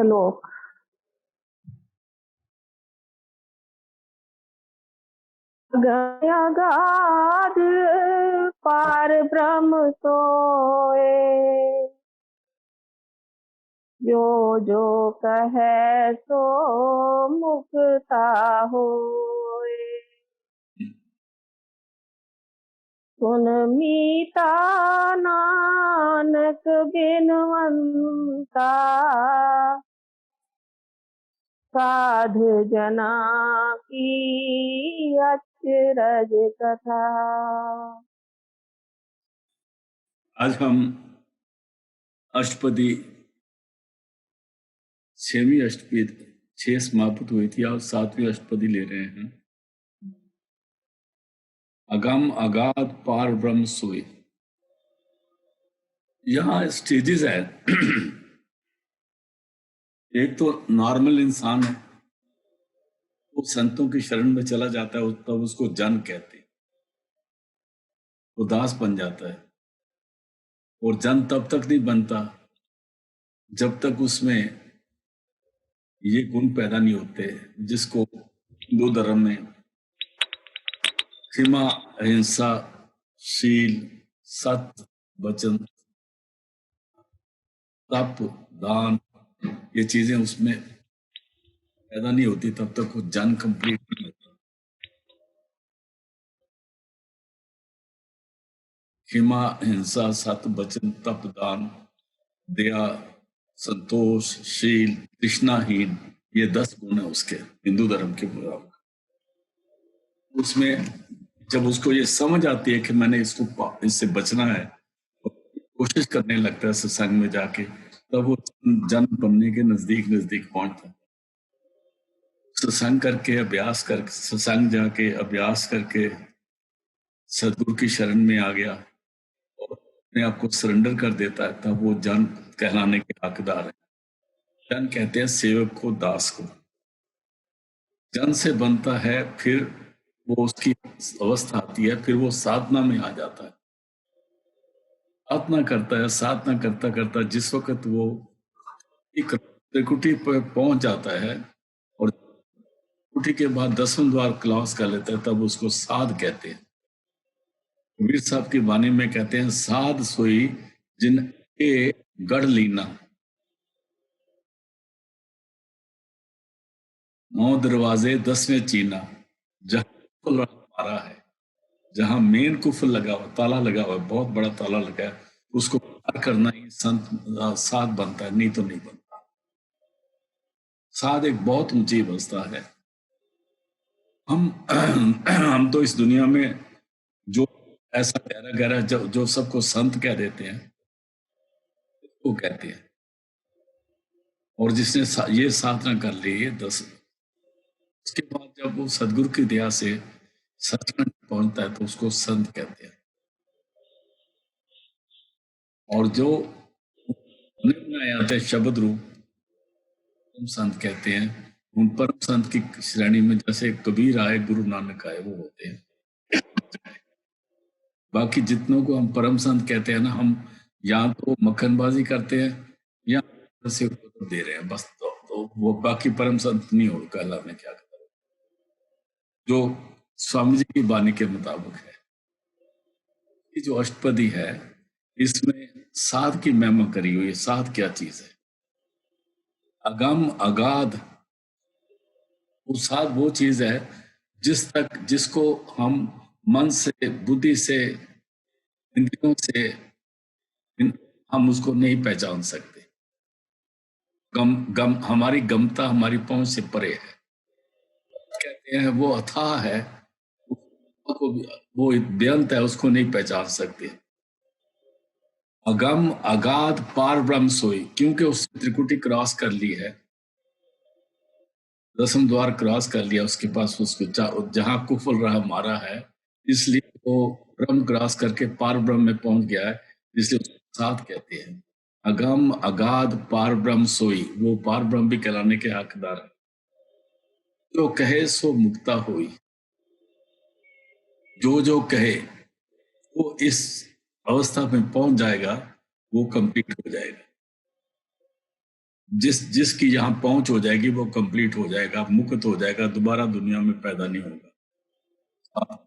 श्लोक। अगाध पार ब्रह्म सोए, जो जो कहे सो मुक्ता होए। सुन मीता नानक बिनवंता, साधु जना की अचरज कथा। आज हम अष्टपदी 6वीं अष्टपदी 6 समाप्त हुई थी और 7वीं अष्टपदी ले रहे हैं। अगम अगाध पार ब्रह्म सोई। यहाँ स्टेजेस है। एक तो नॉर्मल इंसान है, वो संतों की शरण में चला जाता है, तब उसको जन कहते हैं, उदास बन जाता है। और जन तब तक नहीं बनता जब तक उसमें ये गुण पैदा नहीं होते जिसको हिंदू धर्म में क्षमा, अहिंसा, शील, सत्य, वचन, तप, दान, ये चीजें उसमें पैदा नहीं होती तब तक वो जन कंप्लीट नहीं होता। क्षमा, हिंसा, सत्य, वचन, तप, दान, दया, संतोष, शील, तृष्णाहीन, ये 10 गुण है उसके हिंदू धर्म के मुताबिक। उसमें जब उसको ये समझ आती है कि मैंने इससे बचना है, कोशिश करने लगता है सत्संग में जाके, तब वो जन बनने के नजदीक पहुंचता है। सत्संग करके अभ्यास करके, सत्संग जाके अभ्यास करके सदगुरु की शरण में आ गया और अपने आप को सरेंडर कर देता है, तब वो जन कहलाने के हकदार है। जन कहते हैं सेवक को, दास को। जन से बनता है, फिर वो उसकी अवस्था आती है, फिर वो साधना में आ जाता है, साधना करता है। साधना करता करता जिस वक्त वो एक त्रिकुटी पर पहुंच जाता है और त्रिकुटी के बाद 10वें द्वार क्रॉस कर लेता है, तब उसको साध कहते हैं। कबीर साहब की वाणी में कहते हैं, साध सोई जिनके गढ़ लीना, 9 दरवाजे 10वें चीना। जहां कुफल मारा है, जहां मेन कुफल लगा हुआ, ताला लगा हुआ, बहुत बड़ा ताला लगा है, उसको पार करना ही संत साध बनता है, नहीं तो नहीं बनता। साध एक बहुत ऊंची अवस्था है। हम तो इस दुनिया में जो ऐसा गहरा गहरा जो सबको संत कह देते हैं, वो कहते हैं। और जिसने ये साधना कर ली है 10, उसके बाद जब वो सदगुरु की दया से सचखंड पहुंचता है तो उसको संत कहते हैं। और जो बनाए आते हैं शब्द रूप, हम संत कहते हैं। उन परम संत की श्रेणी में जैसे कबीर आए, गुरु नानक आए, वो होते हैं। बाकी जितनों को हम परम संत कहते हैं ना, हम या तो मक्खनबाजी करते हैं या से दे रहे हैं बस, तो वो बाकी परम संत नहीं हो कहलाने क्या कहते, जो स्वामी जी की वाणी के मुताबिक है। ये जो अष्टपदी है, इसमें साध की महिमा करी हुई है। साध क्या चीज है? अगम अगाध, वो साध वो चीज है जिसको हम मन से, बुद्धि से, इंद्रियों से हम उसको नहीं पहचान सकते। गम हमारी गमता हमारी पहुंच से परे है। कहते हैं वो अथाह है, वो बेअंत है, उसको नहीं पहचान सकते। अगम अगाध पार ब्रह्म सोई, क्योंकि उसने त्रिकुटी क्रॉस कर ली है, 10वें द्वार क्रॉस कर लिया उसके पास, उसको जहां कुफल रहा मारा है, इसलिए वो ब्रह्म क्रॉस करके पार ब्रह्म में पहुंच गया है, इसलिए उसको साथ कहते हैं। अगम अगाध पार ब्रह्म सोई, वो पार ब्रह्म भी कहलाने के हकदार है। जो कहे सो मुक्ता हुई, जो जो कहे वो इस अवस्था में पहुंच जाएगा, वो कंप्लीट हो जाएगा। जिसकी यहाँ पहुंच हो जाएगी वो कंप्लीट हो जाएगा, मुक्त हो जाएगा, दोबारा दुनिया में पैदा नहीं होगा।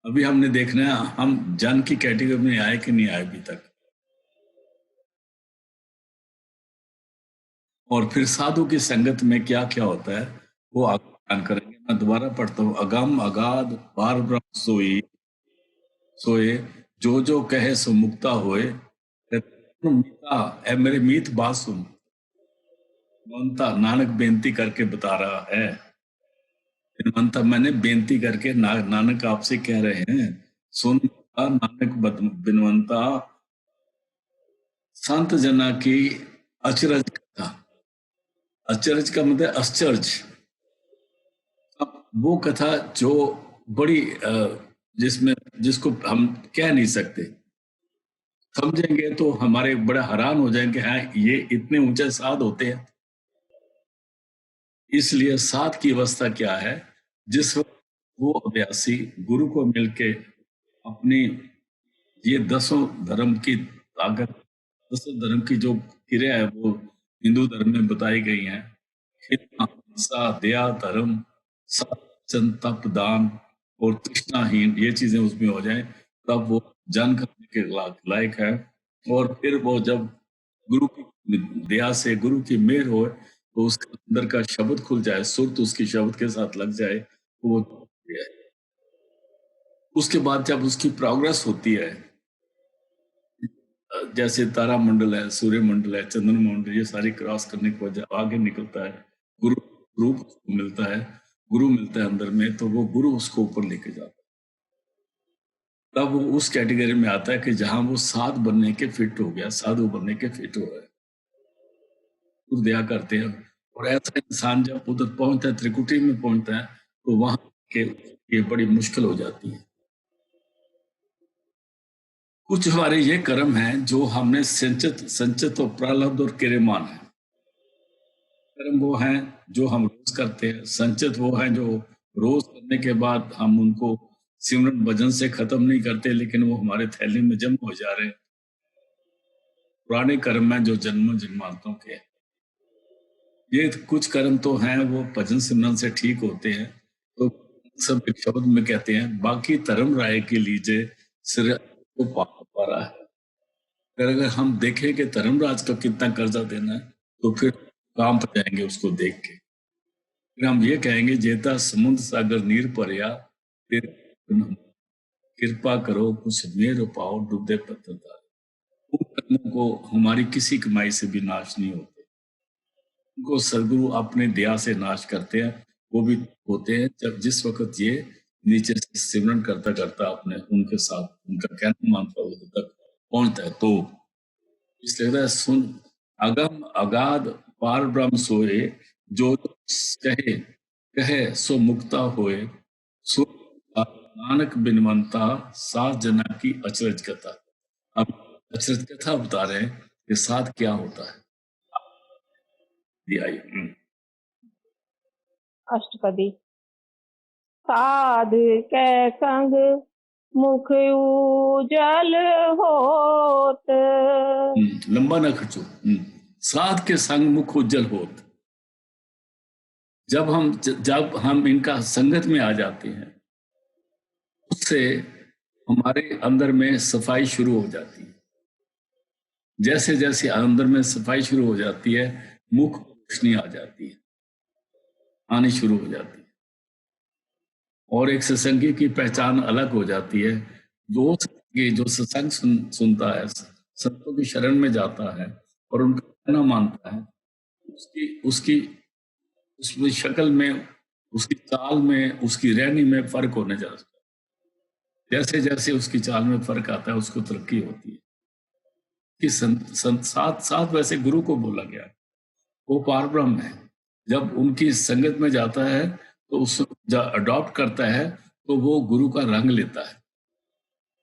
अभी हमने देखना है हम जन की कैटेगरी में आए कि नहीं आए अभी तक। और फिर साधु की संगत में क्या क्या होता है वो आगे बयान करेंगे। मैं दोबारा पढ़ता हूँ। अगम अगाध पार ब्रह्म सोई सोए, जो जो कहे सो मुक्ता होए। मीता ए मेरे मीत बात सुन, मनता नानक बेनती करके बता रहा है। मनता मैंने बेनती करके नानक आपसे कह रहे हैं, सुन नानक बिनवंता संत जना की अचरज कथा। अचरज का मतलब आश्चर्य। अब वो कथा जो बड़ी जिसमें जिसको हम कह नहीं सकते, समझेंगे तो हमारे बड़े हैरान हो जाएंगे, हाँ ये इतने ऊंचे साध होते हैं। इसलिए साध की अवस्था क्या है, जिस वक्त वो अभ्यासी गुरु को मिलके अपनी ये 10 धर्म की ताकत, 10 धर्म की जो क्रिया है वो हिंदू धर्म में बताई गई हैं, हिंसा दया धर्म सत्य तप दान और तृष्णाहीन, ये चीजें उसमें हो जाए तब वो जन करने के लायक है। और फिर वो जब गुरु की दया से, गुरु की मेहर हो, तो उसके अंदर का शब्द खुल जाए, सुरत उसकी शब्द के साथ लग जाए, तो वो उसके बाद जब उसकी प्रोग्रेस होती है, जैसे तारा मंडल है, सूर्य मंडल है, चंद्र मंडल, ये सारी क्रॉस करने के बाद जब आगे निकलता है, गुरु रूप मिलता है, गुरु मिलता है अंदर में, तो वो गुरु उसको ऊपर लेके जाता है। तब वो उस कैटेगरी में आता है कि जहां वो साध बनने के फिट हो गया, साधु बनने के फिट हो गए, दया करते हैं। और ऐसा इंसान जब उधर पहुंचता है, त्रिकुटी में पहुंचता है, तो वहां के ये बड़ी मुश्किल हो जाती है। कुछ हमारे ये कर्म हैं जो हमने संचित और प्रारब्ध और क्रियमान है। कर्म वो हैं जो हम रोज करते हैं, संचित वो हैं जो रोज करने के बाद हम उनको सिमरन भजन से खत्म नहीं करते, लेकिन वो हमारे थैली में जमा हो जा रहे हैं। पुराने कर्म हैं जो जन्मों जन्मांतरों के हैं। ये कुछ कर्म तो हैं वो भजन सिमरन से ठीक होते हैं, तो सब एक शब्द में कहते हैं, बाकी धर्म राय के लीजिए सिर को पा रहा है। अगर हम देखें कि धर्मराज का कितना कर्जा देना है, तो फिर काम पर जाएंगे उसको देख के। फिर हम ये कहेंगे, जेता समुद्र सागर नीर परया, कृपा करो कुछ मेर पाओ डूबे पत्थरदार। उन कर्मों को हमारी किसी कमाई से भी नाश नहीं होते, उनको सदगुरु अपने दया से नाश करते हैं। वो भी होते हैं जब जिस वक्त ये नीचे से सिमरन करता करता अपने उनके साथ उनका कहना मानता उधर तक पहुंचता है। तो इसलिए सुन अगम अगाध पार ब्रह्म सोए, जो कहे कहे सो मुक्ता होए। सो नानक बिनवंता सात जना की अचरज कथा। अब अचरज कथा बता रहे हैं कि साथ क्या होता है। अष्टपदी। साध के संग मुख उजल होत। लंबा ना खर्चो। साध के संग मुख उज्जवल होत। जब हम इनका संगत में आ जाते हैं, उससे हमारे अंदर में सफाई शुरू हो जाती है। जैसे जैसे अंदर में सफाई शुरू हो जाती है, मुख रोशनी आ जाती है, आनी शुरू हो जाती है, और एक सत्संगी की पहचान अलग हो जाती है। जो सत्संग सुनता है, संतों की शरण में जाता है और उनका कहना मानता है, उसकी शक्ल में, उसकी चाल में, उसकी रहनी में फर्क होने जाता है। जैसे जैसे उसकी चाल में फर्क आता है, उसको तरक्की होती है। कि साथ वैसे गुरु को बोला गया, वो पार ब्रह्म है। जब उनकी संगत में जाता है तो उसको अडॉप्ट करता है, तो वो गुरु का रंग लेता है।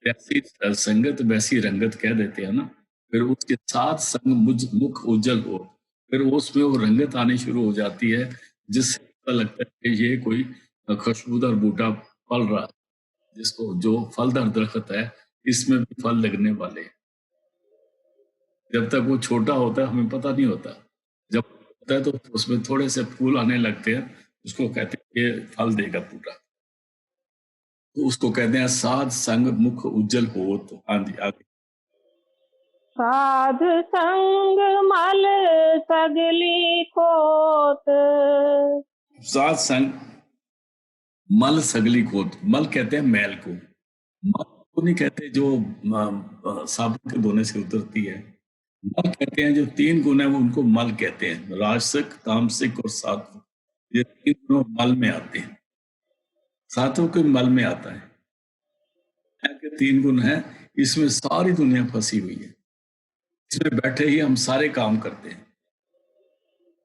वैसी संगत वैसी रंगत कह देते हैं ना। फिर उसके साथ संग मुख उज्जवल हो, फिर उसमें वो रंगत आनी शुरू हो जाती है, जिससे पता लगता है कि ये कोई खुशबूदार बूटा फल रहा है, जिसको जो फलदार दरख्त है, इसमें भी फल लगने वाले हैं। जब तक वो छोटा होता है हमें पता नहीं होता, जब होता है तो उसमें थोड़े से फूल आने लगते हैं, उसको कहते हैं ये फल देगा पूरा। तो उसको कहते हैं साध संग मुख उज्जवल होत। हाँ जी, आगे। साध संग मल सगली खोत। साध संग मल सगली खोत। मल कहते हैं मैल को, मल को नहीं कहते जो साबुन के धोने से उतरती है। मल कहते हैं जो 3 गुण है वो उनको मल कहते हैं, राजसिक, तामसिक और सात्विक। ये 3 गुण मल में आते हैं, सात्विक के मल में आता है। के 3 गुण है, इसमें सारी दुनिया फंसी हुई है। इसमें बैठे ही हम सारे काम करते हैं।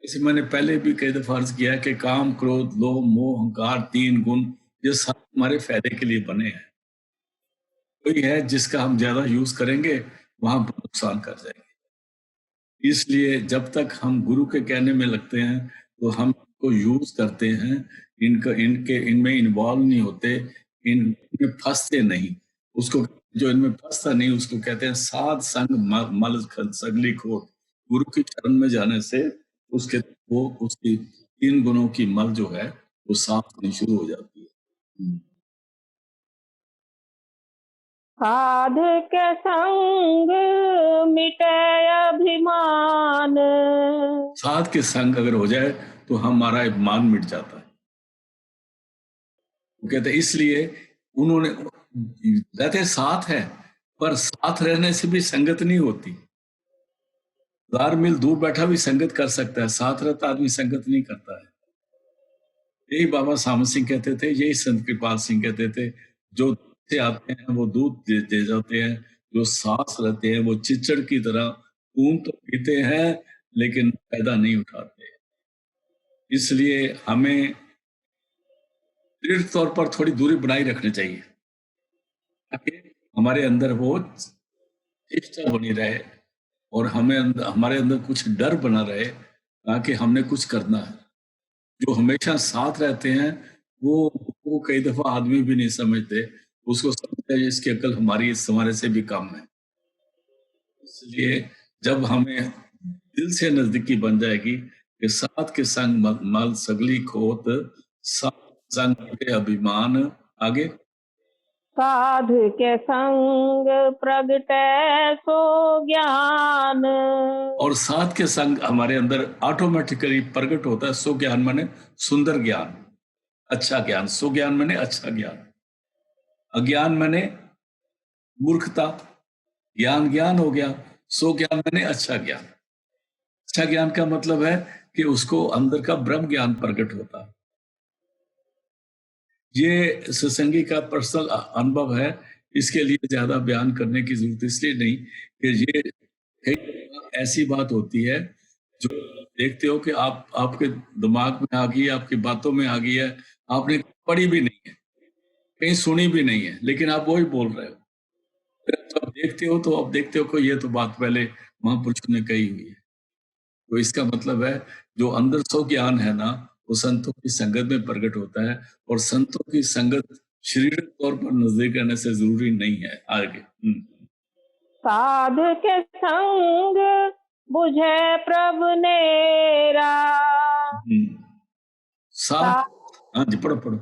जैसे मैंने पहले भी कई दफा अर्ज किया कि काम, क्रोध, लोभ, मोह, अहंकार 3 गुण ये सब हमारे फायदे के लिए बने हैं। कोई है जिसका हम ज्यादा यूज करेंगे वहां पर नुकसान कर जाएंगे। इसलिए जब तक हम गुरु के कहने में लगते हैं तो हम इनको यूज करते हैं, इनमें इन्वॉल्व नहीं होते, इनमें फंसते नहीं। उसको जो इनमें फंसता नहीं उसको कहते हैं साध संग मल सगली खोट। गुरु की शरण में जाने से उसकी 3 गुणों की मल जो है वो साफ होनी शुरू हो जाती है। साध के संग मिटे अभिमान। साध के संग अगर हो जाए तो हमारा अभिमान मिट जाता है। वो कहते हैं इसलिए उन्होंने रहते साथ है, पर साथ रहने से भी संगत नहीं होती। 1000 मील दूर बैठा भी संगत कर सकता है, साथ रहता आदमी संगत नहीं करता है। यही बाबा सामत सिंह कहते थे, यही संत कृपाल सिंह कहते थे, जो से आते हैं वो दूध दे जाते हैं, जो सांस रहते हैं वो चिचड़ की तरह खून तो पीते हैं लेकिन फायदा नहीं उठाते। इसलिए हमें दृढ़ तौर पर थोड़ी दूरी बनाई रखनी चाहिए ताकि हमारे अंदर वो चेष्टा बनी रहे और हमारे अंदर कुछ डर बना रहे ताकि हमने कुछ करना है। जो हमेशा साथ रहते हैं वो कई दफा आदमी भी नहीं समझते, उसको समझते हैं इसकी अकल हमारे से भी कम है। इसलिए जब हमें दिल से नजदीकी बन जाएगी कि साथ के संग मल सगली खोत, साथ संग के अभिमान। आगे। साध के संग प्रगटे सो ज्ञान। और साथ के संग हमारे अंदर ऑटोमेटिकली प्रकट होता है सो ज्ञान, माने सुंदर ज्ञान, अच्छा ज्ञान। सो ज्ञान माने अच्छा ज्ञान, अज्ञान माने मूर्खता। ज्ञान ज्ञान हो गया, सो ज्ञान माने अच्छा ज्ञान। अच्छा ज्ञान का मतलब है कि उसको अंदर का ब्रह्म ज्ञान प्रकट होता है। ये सत्संगी का पर्सनल अनुभव है, इसके लिए ज्यादा बयान करने की जरूरत इसलिए नहीं कि ये कई ऐसी बात होती है जो देखते हो कि आपके दिमाग में आ गई है, आपकी बातों में आ गई है, आपने पढ़ी भी नहीं है, कहीं सुनी भी नहीं है, लेकिन आप वही बोल रहे हो। तो अब देखते हो कि ये तो बात पहले महापुरुषों ने कही हुई है। तो इसका मतलब है जो अंदर सो ज्ञान है ना वो संतों की संगत में प्रकट होता है, और संतों की संगत शारीरिक तौर पर नजदीक रहने से जरूरी नहीं है। आगे। साध के संग बुझे प्रभु नेरा। हाँ जी, पढ़ो पढ़ो।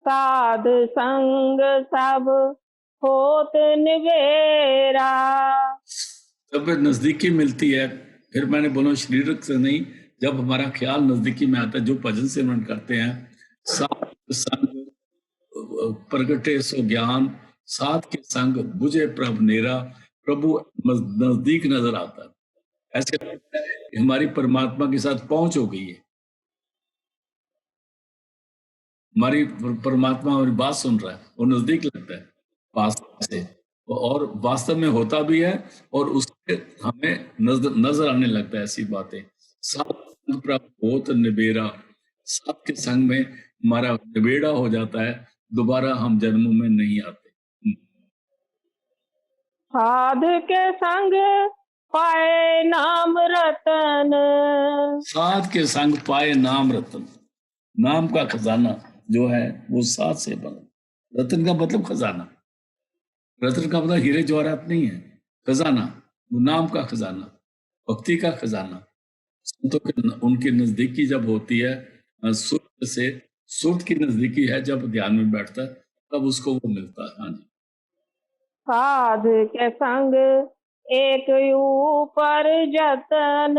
साध संग सब होत निवेरा। जब नजदीकी मिलती है, फिर मैंने बोला शारीरिक से नहीं, जब हमारा ख्याल नजदीकी में आता है, जो भजन सिमरन करते हैं, साथ संग प्रगटे सो ज्ञान, साथ के संग बुझे प्रभु नेरा। प्रभु नजदीक नजर आता है, ऐसे लगता है कि हमारी परमात्मा के साथ पहुंच हो गई है, हमारी परमात्मा हमारी बात सुन रहा है, वो नजदीक लगता है वास्तव से, और वास्तव में होता भी है, और उससे हमें नजर आने लगता है ऐसी बातें। साथ प्राप्त होत निबेरा, साथ के संग में हमारा निबेड़ा हो जाता है, दोबारा हम जन्मों में नहीं आते। साध के संग पाए नाम रतन। साथ के संग पाए नाम रतन। नाम का खजाना जो है वो साथ से बना। रतन का मतलब खजाना, रतन का मतलब हीरे जवाहरात नहीं है, खजाना, वो नाम का खजाना, भक्ति का खजाना। संतों के उनकी नजदीकी जब होती है सुर्त से, सुर्त की नजदीकी है जब ध्यान में बैठता है तब उसको वो मिलता है। हाँ जी। साध के संग एक ऊपर जतन,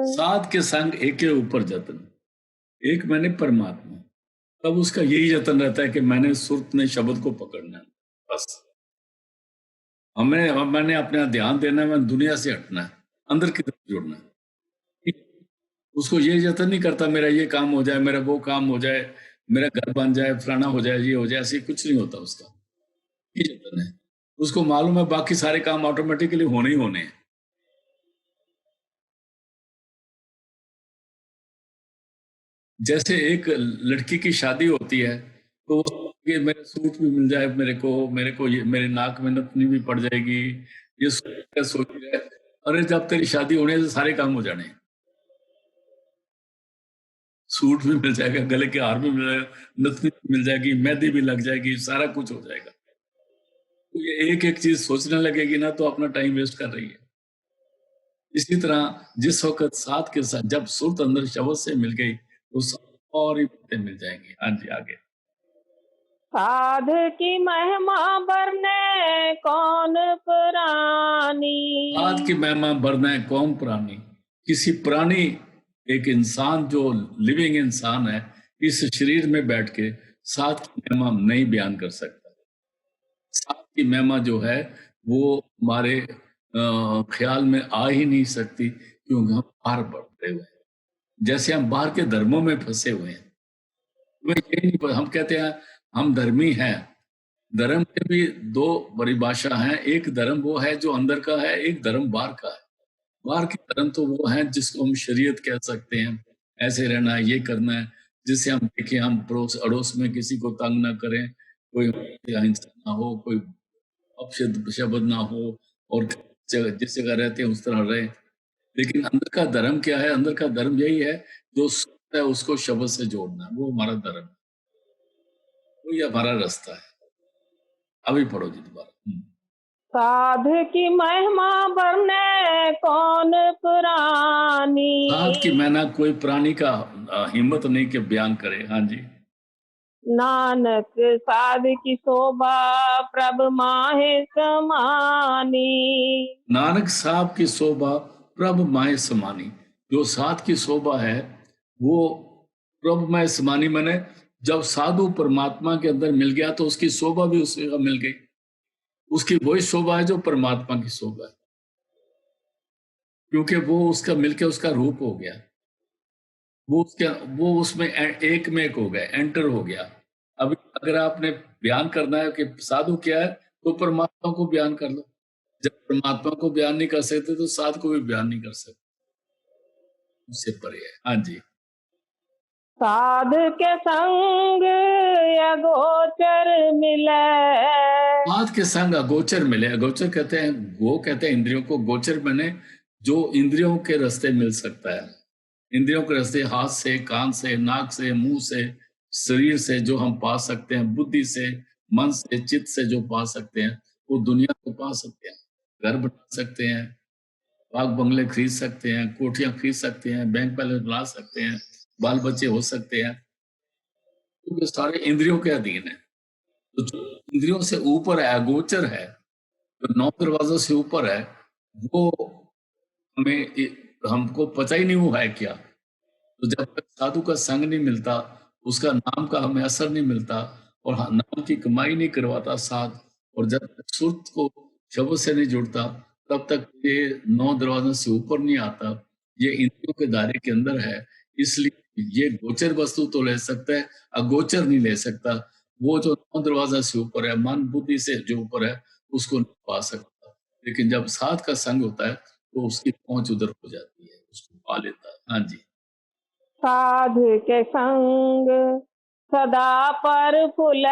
साध के संग एक के ऊपर जतन, एक मैंने परमात्मा, तब उसका यही जतन रहता है कि मैंने सुर्त में शब्द को पकड़ना है, बस मैंने अपना ध्यान देना है, मैंने दुनिया से हटना है, अंदर की तरफ जुड़ना है। उसको ये जतन नहीं करता मेरा ये काम हो जाए, मेरा वो काम हो जाए, मेरा घर बन जाए, फलाना हो जाए, ये हो जाए, ऐसे कुछ नहीं होता उसका। ये जतन है, उसको मालूम है बाकी सारे काम ऑटोमेटिकली होने ही होने हैं। जैसे एक लड़की की शादी होती है तो ये मेरे सूट भी मिल जाए, मेरे को ये मेरे नाक में नथनी भी पड़ जाएगी, ये सोच रहे, अरे जब तेरी शादी होने से सारे काम हो जाने, सूट भी मिल जाएगा, गले के हार भी मिल जाएगा, नथनी भी मिल जाएगी, मेहंदी भी लग जाएगी, सारा कुछ हो जाएगा। तो ये एक एक चीज सोचने लगेगी ना तो अपना टाइम वेस्ट कर रही है। इसी तरह जिस वक्त साथ के साथ जब सुरत अंदर शब्द से मिल गई तो और ही बातें मिल जाएंगी। हाँ जी, आगे। साध की महिमा बरने कौन पुरानी, साध की महिमा बरने कौन प्राणी, किसी प्राणी, एक इंसान जो लिविंग इंसान है इस शरीर में बैठ के साध की महिमा नहीं बयान कर सकता। साध की महिमा जो है वो हमारे ख्याल में आ ही नहीं सकती, क्योंकि हम बाहर बढ़ते हुए हैं, जैसे हम बाहर के धर्मों में फंसे हुए हैं। हमें ये नहीं पता, हम कहते हैं हम धर्मी हैं। धर्म के भी दो परिभाषा हैं, एक धर्म वो है जो अंदर का है, एक धर्म बाहर का है। बाहर के धर्म तो वो है जिसको हम शरीयत कह सकते हैं, ऐसे रहना है, ये करना है, जिससे हम देखें हम पड़ोस अड़ोस में किसी को तंग ना करें, कोई हिंसा ना हो, कोई अपशब्द शब्द ना हो, और जिस जगह रहते हैं उस तरह रहे। लेकिन अंदर का धर्म क्या है? अंदर का धर्म यही है जो है उसको शब्द से जोड़ना, वो हमारा धर्म है, वही हमारा रास्ता है। अभी पढ़ो जी दोबारा। साध की महिमा बरने कौन पुरानी, साध की महिमा कोई प्राणी का हिम्मत नहीं कि बयान करे। हाँ जी। नानक साध की शोभा प्रभ माहे समानी, नानक साहब की शोभा प्रभ माहे समानी, जो साध की शोभा है वो प्रभ माहे समानी, मैंने जब साधु परमात्मा के अंदर मिल गया तो उसकी शोभा भी उसी का मिल गई, उसकी वही शोभा है जो परमात्मा की शोभा है, क्योंकि वो उसका मिलके उसका रूप हो गया, वो उसमें एक में एक हो गया, एंटर हो गया। अब अगर आपने बयान करना है कि साधु क्या है तो परमात्मा को बयान कर लो। जब परमात्मा को बयान नहीं कर सकते तो साध को भी बयान नहीं कर सकते, उससे परे है। हाँ जी। साध के संग अगोचर मिले, साध के संग अगोचर मिले। अगोचर कहते हैं, गो कहते हैं इंद्रियों को, गोचर मैंने जो इंद्रियों के रास्ते मिल सकता है। इंद्रियों के रास्ते हाथ से, कान से, नाक से, मुंह से, शरीर से जो हम पा सकते हैं, बुद्धि से, मन से, चित्त से जो पा सकते हैं, वो दुनिया को पा सकते हैं। घर बना सकते हैं, बाग बंगले खरीद सकते हैं, कोठियां खरीद सकते हैं, बैंक बैलेंस बना सकते हैं, बाल बच्चे हो सकते हैं, तो ये सारे इंद्रियों के अधीन है। तो जो इंद्रियों से ऊपर है, अगोचर है, जो 9 दरवाजों से ऊपर है, वो हमको पता ही नहीं वो है क्या। तो जब तक साधु का संग नहीं मिलता, उसका नाम का हमें असर नहीं मिलता, और नाम की कमाई नहीं करवाता साथ, और जब तक सुरत को शब्द से नहीं जुड़ता तब तक ये 9 दरवाजों से ऊपर नहीं आता, ये इंद्रियों के दायरे के अंदर है। इसलिए ये गोचर वस्तु तो ले सकता है, अगोचर नहीं ले सकता। वो जो 9 दरवाजा से ऊपर है, मन बुद्धि से जो ऊपर है, उसको नहीं पा सकता। लेकिन जब साथ का संग होता है तो उसकी पहुंच उधर हो जाती है, उसको पा लेता है। हाँ जी। साध के संग सदा पर फुले,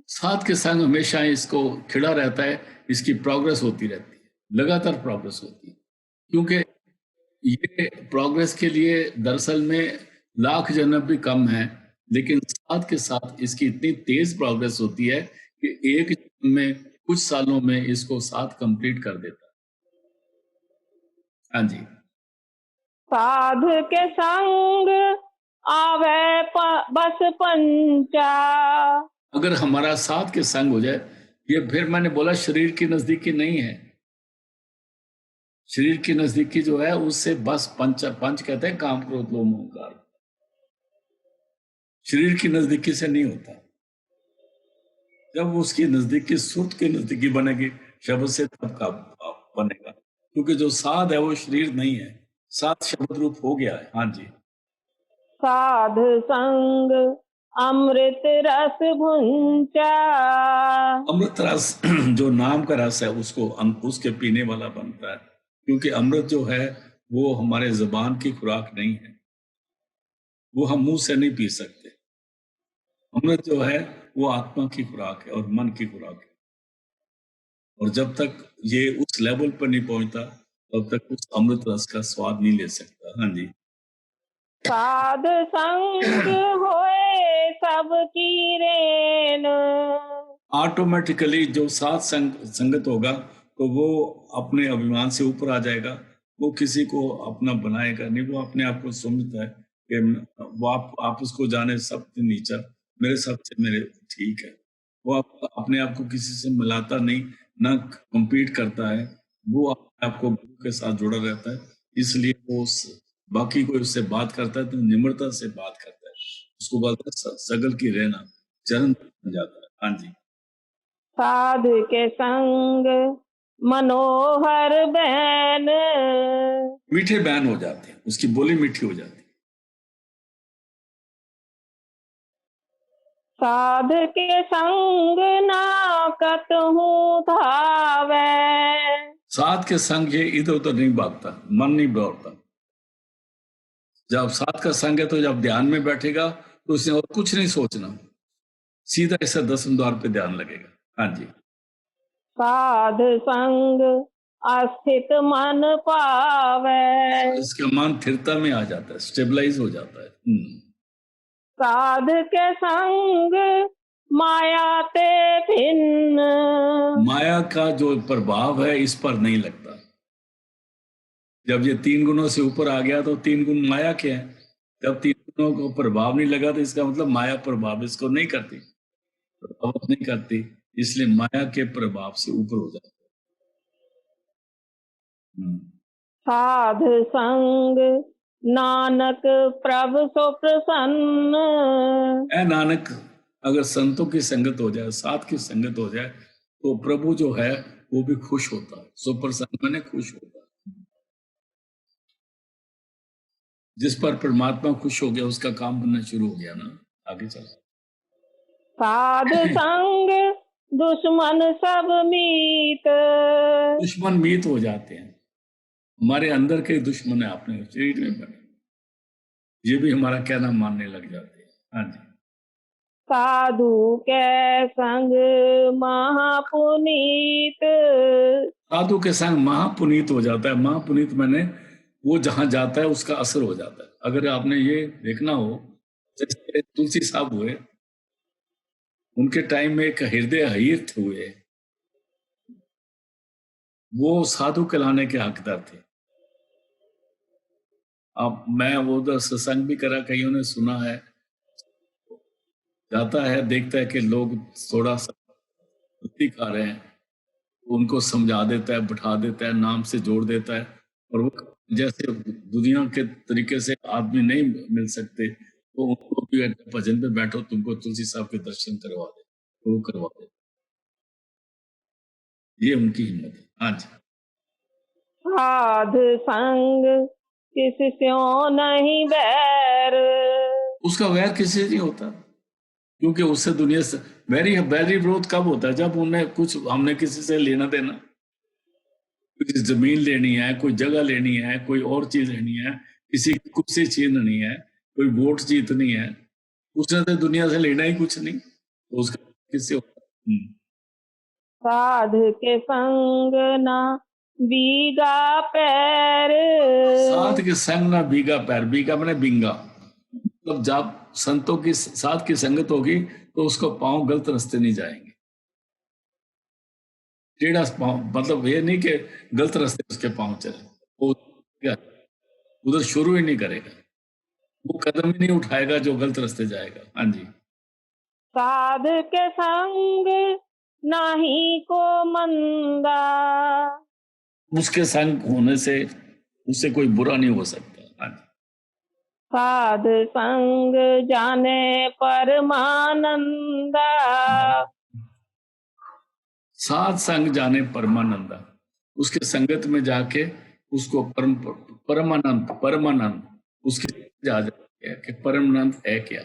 साथ के संग हमेशा इसको खिड़ा रहता है, इसकी प्रोग्रेस होती रहती है, लगातार प्रोग्रेस होती है, क्योंकि ये प्रोग्रेस के लिए दरअसल में लाख जन्म भी कम है, लेकिन साथ के साथ इसकी इतनी तेज प्रोग्रेस होती है कि एक जन्म में कुछ सालों में इसको साथ कंप्लीट कर देता है। हाँ जी। साधु के संग आवे बस पंचा। अगर हमारा साथ के संग हो जाए, ये फिर मैंने बोला शरीर की नजदीकी नहीं है। शरीर की नजदीकी जो है उससे बस पंच पंच कहते हैं काम क्रोध लोभ मोह अहंकार। शरीर की नजदीकी से नहीं होता। जब उसकी नजदीकी सुरत की नजदीकी बनेगी शब्द से, तब का बनेगा। क्योंकि जो साध है वो शरीर नहीं है, साध शब्द रूप हो गया है। हाँ जी। साधु संग अमृत रस भुंचा। अमृत रस जो नाम का रस है उसको उसके पीने वाला बनता है। क्योंकि अमृत जो है वो हमारे जुबान की खुराक नहीं है, वो हम मुंह से नहीं पी सकते। अमृत जो है वो आत्मा की खुराक है और मन की खुराक है। और जब तक ये उस लेवल पर नहीं पहुंचता तब तक उस अमृत रस का स्वाद नहीं ले सकता। हाँ जी। साधु संग होए सबकी रेन। ऑटोमेटिकली जो साथ संगत होगा तो वो अपने अभिमान से ऊपर आ जाएगा। वो किसी को अपना बनाएगा नहीं, वो अपने आप को समझता है कि वो आप उसको जाने सबसे नीचा, मेरे सबसे मेरे ठीक है। वो अपने आप को किसी से मिलाता नहीं, ना compete करता है। वो अपने आप को गुरु के साथ जुड़ा रहता है, इसलिए वो बाकी कोई उससे बात करता है तो निम्रता से बात करता है। उसको बोलता है सगल की रहना, चरण बन जाता है। हाँ जी। साधु के संग मनोहर बहन। मीठे बयान हो जाते हैं, उसकी बोली मीठी हो जाती है। साधु के संग ना कतहूँ धावे। साथ के संग ये इधर उधर नहीं भागता, मन नहीं दौड़ता। जब साथ का संग है तो जब ध्यान में बैठेगा तो उसने और कुछ नहीं सोचना, सीधा ऐसा 10 द्वार पे ध्यान लगेगा। हाँ जी। साधु संग अस्थित मन पावे। इसका मन स्थिरता में आ जाता है, स्टेबलाइज हो जाता है। साधु के संग माया ते भिन्न। माया का जो प्रभाव है इस पर नहीं लगता। जब ये 3 गुणों से ऊपर आ गया तो 3 गुण माया के हैं। जब 3 गुणों को प्रभाव नहीं लगा तो इसका मतलब माया प्रभाव इसको नहीं करती, प्रभाव नहीं करती, इसलिए माया के प्रभाव से ऊपर हो जाता है। साधु संग नानक प्रभु सो प्रसन्न। ऐ नानक, अगर संतों की संगत हो जाए, साथ की संगत हो जाए तो प्रभु जो है वो भी खुश होता है। सो प्रसन्न मैंने खुश होता है। जिस पर परमात्मा खुश हो गया उसका काम बनना शुरू हो गया ना, आगे चला। साधु संग दुश्मन सब मीत। दुश्मन मीत हो जाते हैं, हमारे अंदर के दुश्मन है अपने शरीर में बने, ये भी हमारा कहना मानने लग जाते हैं। हाँ जी। साधु के संग महापुनीत। साधु के संग महापुनीत हो जाता है। महापुनीत मैंने वो जहां जाता है उसका असर हो जाता है। अगर आपने ये देखना हो, जैसे तुलसी साहब हुए, उनके टाइम में एक हृदय हईर हुए, वो साधु कहलाने के हकदार थे। अब मैं वो उधर सत्संग भी करा, कईयों ने सुना है, जाता है देखता है कि लोग थोड़ा सा रोटी खा रहे हैं, उनको समझा देता है, बैठा देता है, नाम से जोड़ देता है। और वो जैसे दुनिया के तरीके से आदमी नहीं मिल सकते तो उनको भी भजन पे बैठो, तुमको तुलसी साहब के दर्शन करवा दे, तो वो करवा दे। ये उनकी हिम्मत है। हाँ जी। साधु संग किसी से नहीं बैर। उसका वैर किसी से नहीं होता, क्योंकि उससे दुनिया से वैरी विरोध कब होता है? जब उन्हें कुछ हमने किसी से लेना देना, कुछ जमीन लेनी है, कोई जगह लेनी है, कोई और चीज लेनी है, किसी कुछ से छीननी है, कोई वोट जीतनी है, उसने तो दुनिया से लेना ही कुछ नहीं, तो उसका किससे होता? साधु के संग ना बीगा पैर। साध के संग ना भीगा पैर। भीगा मैंने बिंगा, मतलब जब संतों की साथ की संगत होगी तो उसको पांव गलत रास्ते नहीं जाएंगे। टेढ़ा पांव मतलब ये नहीं कि गलत रास्ते उसके पांव चले, उधर शुरू ही नहीं करेगा, वो कदम ही नहीं उठाएगा जो गलत रास्ते जाएगा। हाँ जी। साध के संग नाही को मंदा, उसके संग होने से उससे कोई बुरा नहीं हो सकता। हाँ जी। साध संग जाने परमानंदा, साध संग जाने परमानंदा, उसके संगत में जाके उसको परमानंद उसके जा जाती है कि परमानंद है क्या।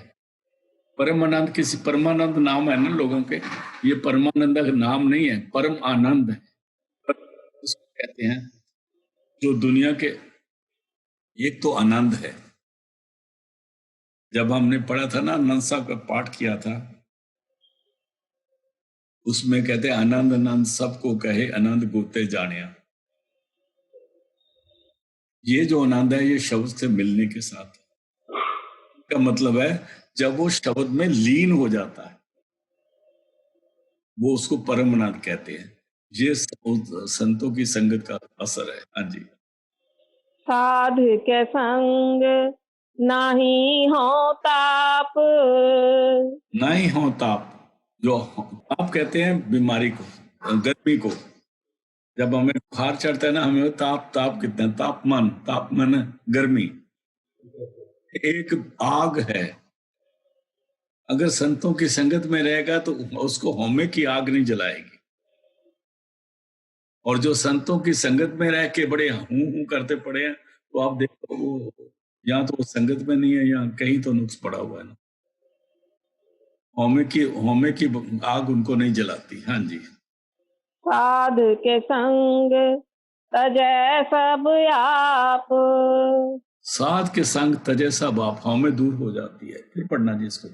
परमानंद किसी परमानंद नाम है ना लोगों के, ये परमानंद का नाम नहीं है, परम आनंद है। उसको कहते हैं जो दुनिया के, एक तो आनंद है। जब हमने पढ़ा था ना, आनंद साहब का पाठ किया था, उसमें कहते हैं आनंद आनंद सबको कहे आनंद गोते जानिया। ये जो आनंद है ये शब्द से मिलने के साथ का मतलब है जब वो शब्द में लीन हो जाता है, वो उसको परम आनंद कहते हैं। ये संतों की संगत का असर है। हाँ जी। साध के संग नाही हो ताप, नहीं हो ताप, जो ताप कहते हैं बीमारी को, गर्मी को। जब हमें बुखार चढ़ता है ना, हमें ताप, ताप कितना, तापमान गर्मी, एक आग है। अगर संतों की संगत में रहेगा तो उसको होमे की आग नहीं जलाएगी। और जो संतों की संगत में रह के बड़े हूं करते पड़े हैं, तो आप देखो वो यहाँ तो वो संगत में नहीं है, यहाँ कहीं तो नुक्स पड़ा हुआ है ना। होमे की आग उनको नहीं जलाती। हाँ जी। साध के संग तजै सब आप, साध के संग तजै सब आप, होमे दूर हो जाती है। फिर पढ़ना जी इसको।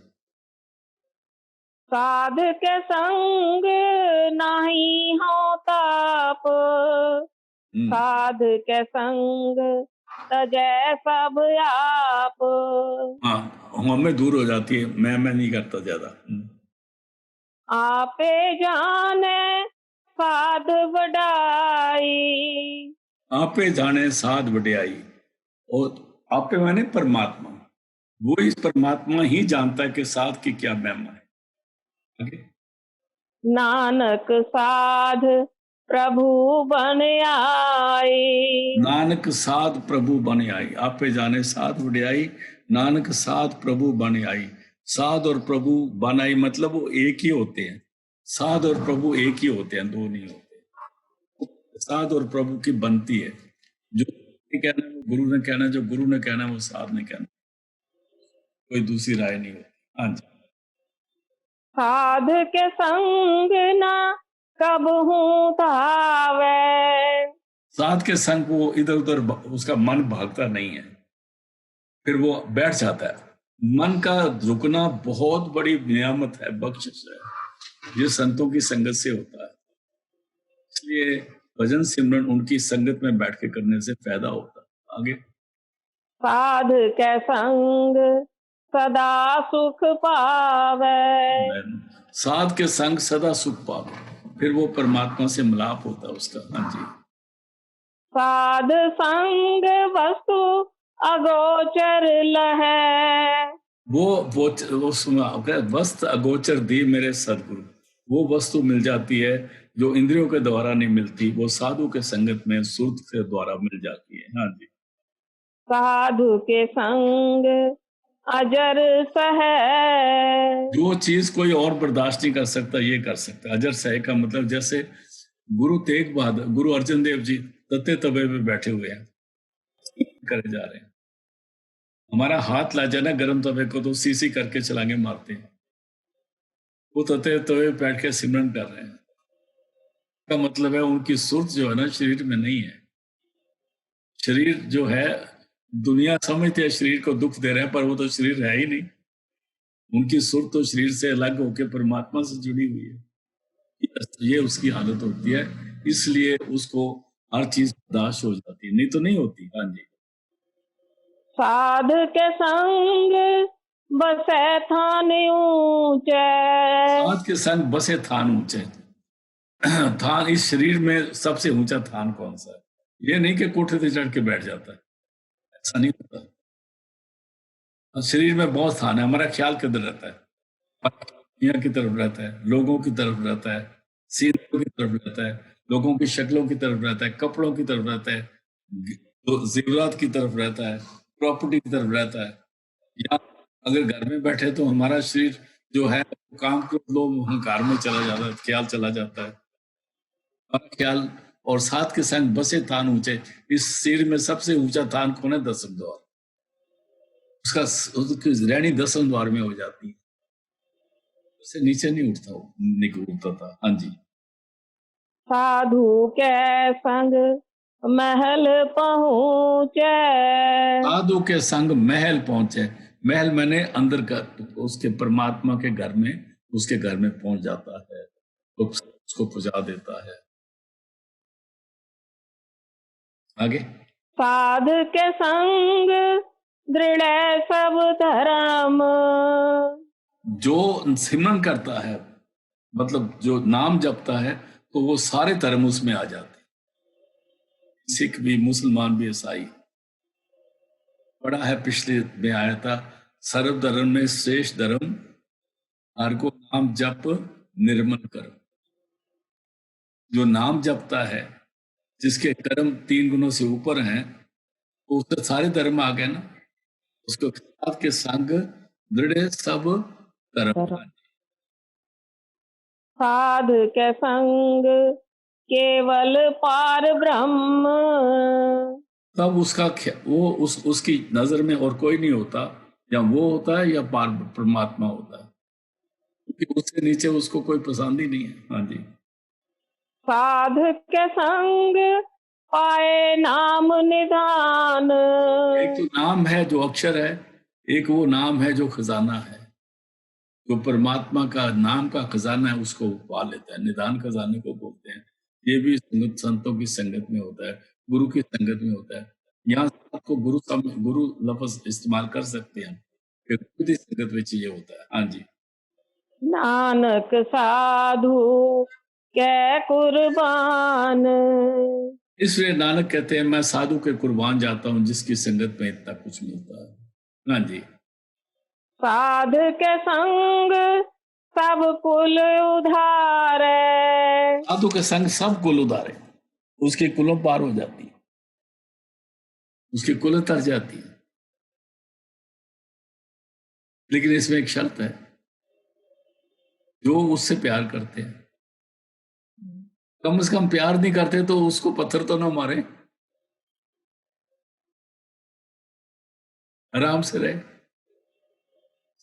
साध के संग नाही हो ताप, साध के संग तजै सब आप। हाँ, होमे दूर हो जाती है, मैं नहीं करता ज्यादा। आपे जाने साध बढ़ाई, आपे जाने साध बढ़ाई, और आपे माने परमात्मा, वो इस परमात्मा ही जानता है कि साध की क्या महिमा है। आगे। नानक साध प्रभु बन आई, नानक साध प्रभु बन आई, आपे जाने साध बढ़ाई, नानक साध प्रभु बन आई। साध और प्रभु बन आई मतलब वो एक ही होते हैं। साध और प्रभु एक ही होते हैं, दो नहीं होते। साध और प्रभु की बनती है, जो कहना है वो गुरु ने कहना, जो गुरु ने कहना वो साध ने कहना, कोई दूसरी राय नहीं होती। हाँ जी। साध के संग ना कब हूँ धावे, साध के संग वो इधर उधर उसका मन भागता नहीं है, फिर वो बैठ जाता है। मन का रुकना बहुत बड़ी नियामत है, बख्शिश है, ये संतों की संगत से होता है। इसलिए भजन सिमरन उनकी संगत में बैठ के करने से फायदा होता है। आगे। साध के संग सदा सुख पावे, साध के संग सदा सुख पावे, फिर वो परमात्मा से मिलाप होता है उसका। हाँ जी। साध संग वस्तु अगोचर लहै, वो वस्तु अगोचर दी मेरे सदगुरु, वो वस्तु मिल जाती है जो इंद्रियों के द्वारा नहीं मिलती, वो साधु के संगत में सुरत के द्वारा मिल जाती है। हाँ जी। साधु के संग अजर सह, जो चीज कोई और बर्दाश्त नहीं कर सकता ये कर सकता। अजर सह का मतलब जैसे गुरु तेग बहादुर, गुरु अर्जन देव जी तत्ते तवे पे बैठे हुए हैं, करे जा रहे हैं। हमारा हाथ ला जाए ना गर्म तवे को तो सीसी करके छलांगे मारते हैं, वो तत्ते तवे पे बैठ के सिमरन कर रहे हैं। का मतलब है उनकी सुरत जो है ना शरीर में नहीं है। शरीर जो है, दुनिया समझते है शरीर को दुख दे रहे हैं, पर वो तो शरीर है ही नहीं। उनकी सुरत तो शरीर से अलग होकर परमात्मा से जुड़ी हुई है। ये उसकी हालत होती है, इसलिए उसको हर चीज बर्दाश्त हो जाती है, नहीं तो नहीं होती। हाँ जी। साध के संग बसे थान ऊंचे, साध के संग बसे थान ऊंचे। थान इस शरीर में सबसे ऊंचा थान कौन सा है? ये नहीं कि कोठे से चढ़ के बैठ जाता है, ऐसा नहीं होता। और शरीर में बहुत स्थान है, हमारा ख्याल किधर रहता है? दुनिया की तरफ रहता है, लोगों की तरफ रहता है, सीनों की तरफ रहता है, लोगों की शक्लों की तरफ रहता है, कपड़ों की तरफ रहता है, तो जेवरात की तरफ रहता है, प्रॉपर्टी की तरफ रहता है। या अगर घर में बैठे तो हमारा शरीर जो है काम क्रोध लोभ अहंकार में चला जाता है, ख्याल चला जाता है। हमारा ख्याल और साथ के संग बसे थान ऊंचे। इस शरीर में सबसे ऊंचा थान कौन है? दसम द्वार। उसका उसकी रहनी दसम द्वार में हो जाती है, उससे नीचे नहीं उठता, वो नहीं उठता था। हाँ जी। साधु के संग महल पहुँचे। साधु के संग महल पहुंचे। महल मैंने अंदर का, उसके परमात्मा के घर में, उसके घर में पहुंच जाता है, तो उसको पुजा देता है। आगे। साध के संग दृढ़ सब धर्म। जो सिमरन करता है, मतलब जो नाम जपता है, तो वो सारे धर्म उसमें आ जाते हैं। सिख भी, मुसलमान भी, ईसाई। पढ़ा है पिछले में आया था, सर्व धर्म में श्रेष्ठ धर्म हर को नाम जप निर्मल कर। जो नाम जपता है, जिसके कर्म 3 गुणों से ऊपर हैं, तो उससे सारे धर्म आ गए ना। उसको साथ के संग दृढ़ सब धर्म। साध के संग केवल पार ब्रह्म। तब उसकी नजर में और कोई नहीं होता, या वो होता है या परमात्मा होता है, क्योंकि उससे नीचे उसको कोई पसंद ही नहीं है। हाँ जी। साध के संग पाए नाम निधान। एक तो नाम है जो अक्षर है, एक वो नाम है जो खजाना है। जो परमात्मा का नाम का खजाना है, उसको पा लेता है, निदान खजाने को बोलते हैं। ये भी संतों की संगत में होता है, गुरु की संगत में होता है। यहाँ आपको गुरु लफ्ज इस्तेमाल कर सकते हैं, गुरु की संगत में ये होता है। हाँ जी। नानक साधु के कुर्बान। इसलिए नानक कहते हैं, मैं साधु के कुर्बान जाता हूँ, जिसकी संगत में इतना कुछ मिलता है। हाँ जी। साध के संग सब कुल उधारे। साधु के संग सब कुल उधारे, उसके कुलों पार हो जाती है, उसकी कुल तर जाती है। लेकिन इसमें एक शर्त है, जो उससे प्यार करते हैं। कम से कम प्यार नहीं करते तो उसको पत्थर तो ना मारे, आराम से रहे।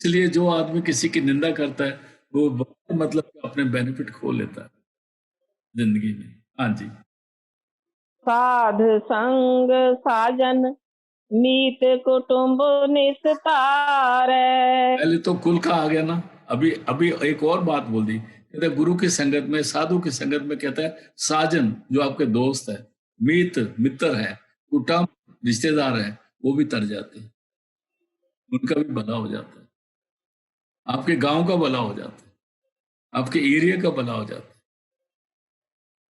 इसलिए जो आदमी किसी की निंदा करता है, वो मतलब अपने बेनिफिट खो लेता है जिंदगी में। हाँ जी। साध संग साजन मीत कुटुंब निस्तारे। पहले तो कुल का आ गया ना। अभी अभी एक और बात बोल दी, कहते हैं गुरु की संगत में, साधु की संगत में, कहता है साजन जो आपके दोस्त है, मीत मित्र है, कुटुंब रिश्तेदार है, वो भी तर जाते हैं, उनका भी भला हो जाता है, आपके गांव का भला हो जाता है, आपके एरिया का भला हो जाता है,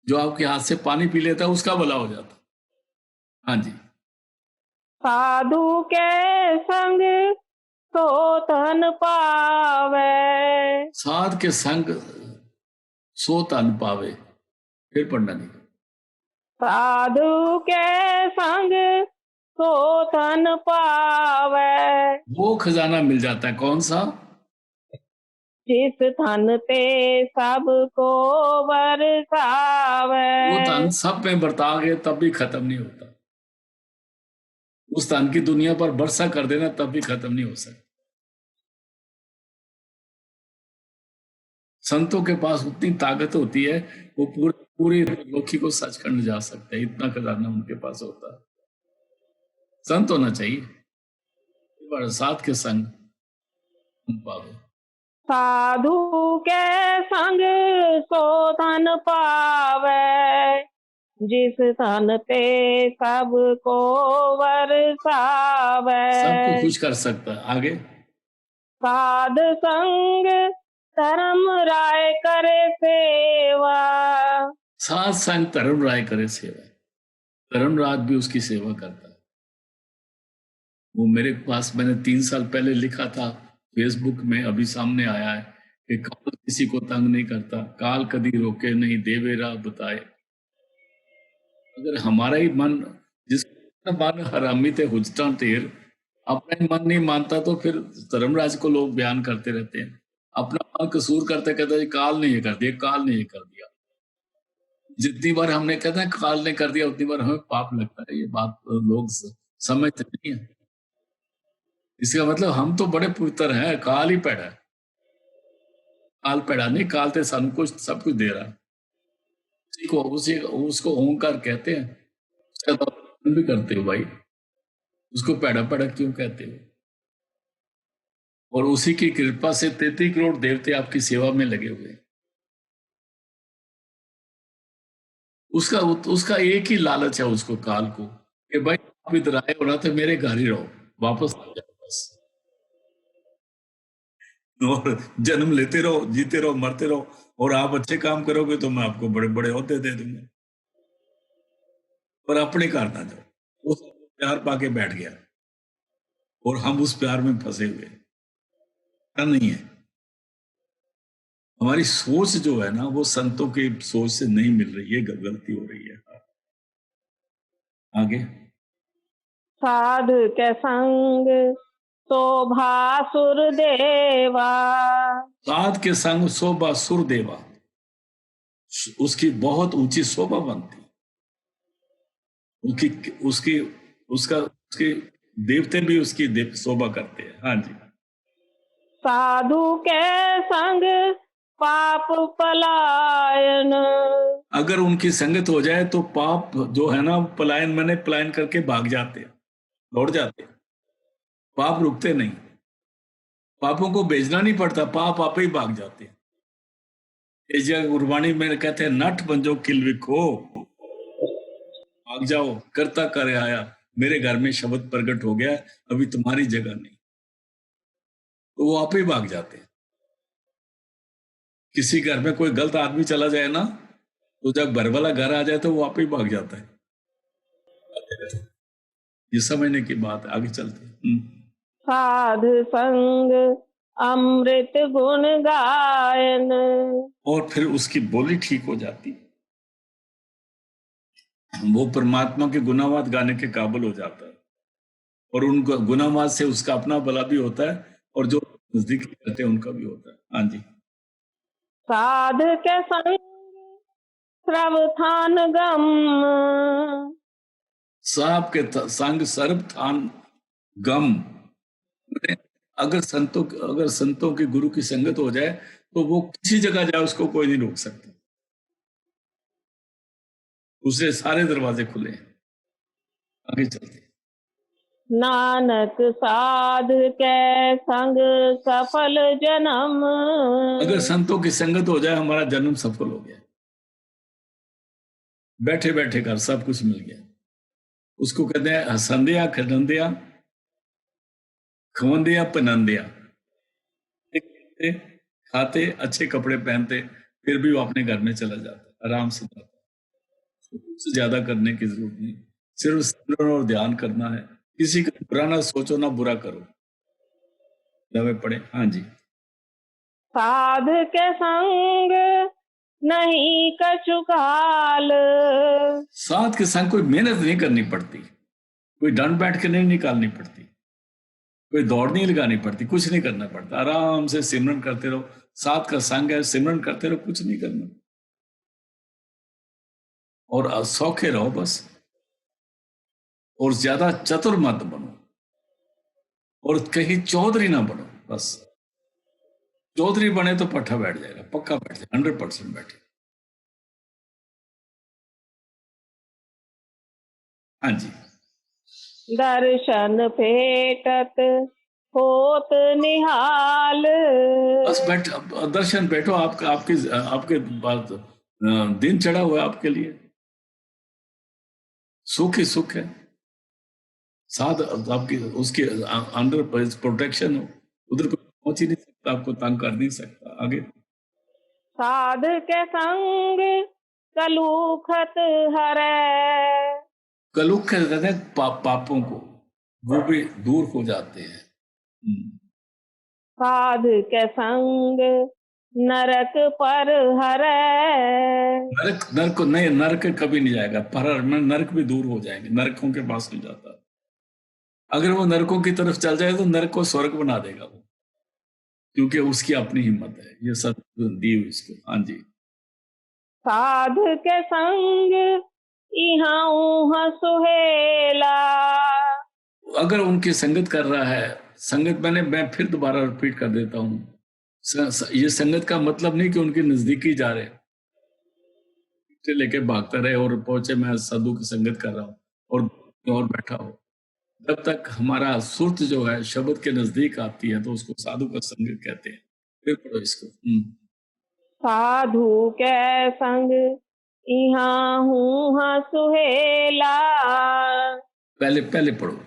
जो आपके हाथ से पानी पी लेता है उसका भला हो जाता है। हाँ जी। साधु के संग तो धन पावे। साध के संग सो तन पावे। फिर पढ़ना नहीं। साधु के संग तो धन पावे। वो खजाना मिल जाता है, कौन सा? जिस धन ते सबको बरसावे। वो धन सब में बरता गए तब भी खत्म नहीं होता। उस धन की दुनिया पर वर्षा कर देना तब भी खत्म नहीं हो सकता। संतों के पास उतनी ताकत होती है, वो पूरे लोकी को सचखंड जा सकते हैं, इतना खजाना उनके पास होता है। संत होना चाहिए, साथ के संग पावे। साधु के संग सो धन पावे। जिस धन ते सबको बरसावे। सबको खुश कर सकता है। आगे। साध संग धर्म राय करे सेवा। साथ संग धर्म राय करे सेवा। धर्मराज भी उसकी सेवा करता है। वो मेरे पास मैंने 3 साल पहले लिखा था फेसबुक में, अभी सामने आया है कि काल किसी को तंग नहीं करता, काल कभी रोके नहीं, देवे राह बताए। अगर हमारा ही मन, जिसका मन हरामी थे हुजता ढेर, अपना ही मन नहीं मानता तो फिर धर्मराज को लोग बयान करते रहते हैं। अपना मन कसूर करते कहते हैं काल ने ये कर दिया, काल ने ये कर दिया। जितनी बार हमने कहते हैं काल ने कर दिया, उतनी बार हमें पाप लगता है। ये बात लोग समझते नहीं है। इसका मतलब हम तो बड़े पवित्र हैं, काल ही पैड़ा है। काल पैड़ा नहीं, काल ते सानू कुछ सब कुछ दे रहा है। उसी उसको ओंकार कहते हैं। उसका तो भी करते हो भाई, उसको पैड़ा पैड़ा क्यों कहते हो? और उसी की कृपा से 33 करोड़ देवते आपकी सेवा में लगे हुए हैं। उसका उसका एक ही लालच है उसको, काल को, कि भाई आप इधर आए हो ना तो मेरे घर ही रहो, वापस आ जाओ बस। और जन्म लेते रहो, जीते रहो, मरते रहो, और आप अच्छे काम करोगे तो मैं आपको बड़े बड़े ओहदे दे दूंगा, पर अपने घर ना जाओ। वो प्यार पाके बैठ गया और हम उस प्यार में फंसे हुए नहीं है। हमारी सोच जो है ना, वो संतों की सोच से नहीं मिल रही है, गलती हो रही है। आगे, साधु के संग शोभा सुर देवा, साध के संग शोभा सुर देवा, उसकी बहुत ऊंची शोभा बनती, उसकी उसकी उसका उसके देवते भी उसकी शोभा करते हैं। हाँ जी। साधु के संग पाप पलायन, अगर उनकी संगत हो जाए तो पाप जो है ना, पलायन मैंने पलायन करके भाग जाते हैं, लौट जाते हैं। पाप रुकते नहीं, पापों को भेजना नहीं पड़ता, पाप आप ही भाग जाते हैं। इस जगह गुरबाणी में कहते हैं नठ बंजो किल विखो, भाग जाओ, करता करे आया, मेरे घर में शब्द प्रकट हो गया, अभी तुम्हारी जगह नहीं, तो वो आप ही भाग जाते हैं। किसी घर में कोई गलत आदमी चला जाए ना, तो जब घर वाला घर आ जाए तो वो आप ही भाग जाता है। ये समझने की बात है, आगे चलते हैं। साधु संग अमृत गुण गायन, और फिर उसकी बोली ठीक हो जाती, वो परमात्मा के गुनावाद गाने के काबिल हो जाता है, और उन गुनावाद से उसका अपना भला भी होता है, और जो नजदीक रहते हैं उनका भी होता है। हाँ जी। साधु के संग सर्वथान गम, साहब के संग सर्व थान गम। अगर संतों के गुरु की संगत हो जाए तो वो किसी जगह जाए, उसको कोई नहीं रोक सकता, उससे सारे दरवाजे खुले हैं। आगे चलते। नानक साधु के संग सफल जन्म, अगर संतों की संगत हो जाए हमारा जन्म सफल हो गया, बैठे बैठे कर सब कुछ मिल गया। उसको कहते हैं हसंदिया खडंदिया खवंदिया पनंदिया, खाते अच्छे कपड़े पहनते, फिर भी वो अपने घर में चला जाता, आराम से जाता, उससे ज्यादा करने की जरूरत नहीं, सिर्फ सिमरन और ध्यान करना है। किसी का बुरा ना सोचो, ना बुरा करो। दवे पड़े। हाँ जी। साधु के संग नहीं कछु काल, साथ के संग कोई मेहनत नहीं करनी पड़ती, कोई दंड बैठ के नहीं निकालनी पड़ती, कोई दौड़ नहीं लगानी पड़ती, कुछ नहीं करना पड़ता, आराम से सिमरन करते रहो। साथ का संग है, सिमरन करते रहो, कुछ नहीं करना, और सौखे रहो बस। और ज्यादा चतुर मत बनो, और कहीं चौधरी ना बनो बस। चौधरी बने तो पट्टा बैठ जाएगा, पक्का बैठ जाएगा, 100% बैठे। हाँ जी। दर्शन भेटत होत निहाल, बस बैठ, दर्शन बैठो, आपका आपके आपके बात दिन चढ़ा हुआ है आपके लिए, सुख ही सुख है, साथ आपकी उसके अंडर प्रोटेक्शन हो, उधर कोई पहुंच ही नहीं सकता, आपको तंग कर नहीं सकता। आगे, साधु के संग कलुखत हरै, कलुख कहते हैं पापों को, वो भी दूर हो जाते हैं। साधु के संग नरक पर हरै। नरक नरक नहीं, नरक कभी नहीं जाएगा, पर नरक भी दूर हो जाएंगे, नरकों के पास नहीं जाता। अगर वो नरकों की तरफ चल जाए तो नरक को स्वर्ग बना देगा वो, क्योंकि उसकी अपनी हिम्मत है, ये सब दी हुई इसको। हाँ जी। साधु के संग इहाँ उहाँ सुहेला। अगर उनकी संगत कर रहा है, संगत मैं फिर दोबारा रिपीट कर देता हूँ, ये संगत का मतलब नहीं कि उनके नजदीकी जा रहे से लेके भागता रहे और पहुंचे मैं साधु की संगत कर रहा हूँ और बैठा हो। जब तक हमारा सुरत जो है शब्द के नजदीक आती है तो उसको साधु का संगत कहते हैं। फिर पढ़ो इसको। साधु के संग इहाँ उहाँ सुहेला। पहले पढ़ो,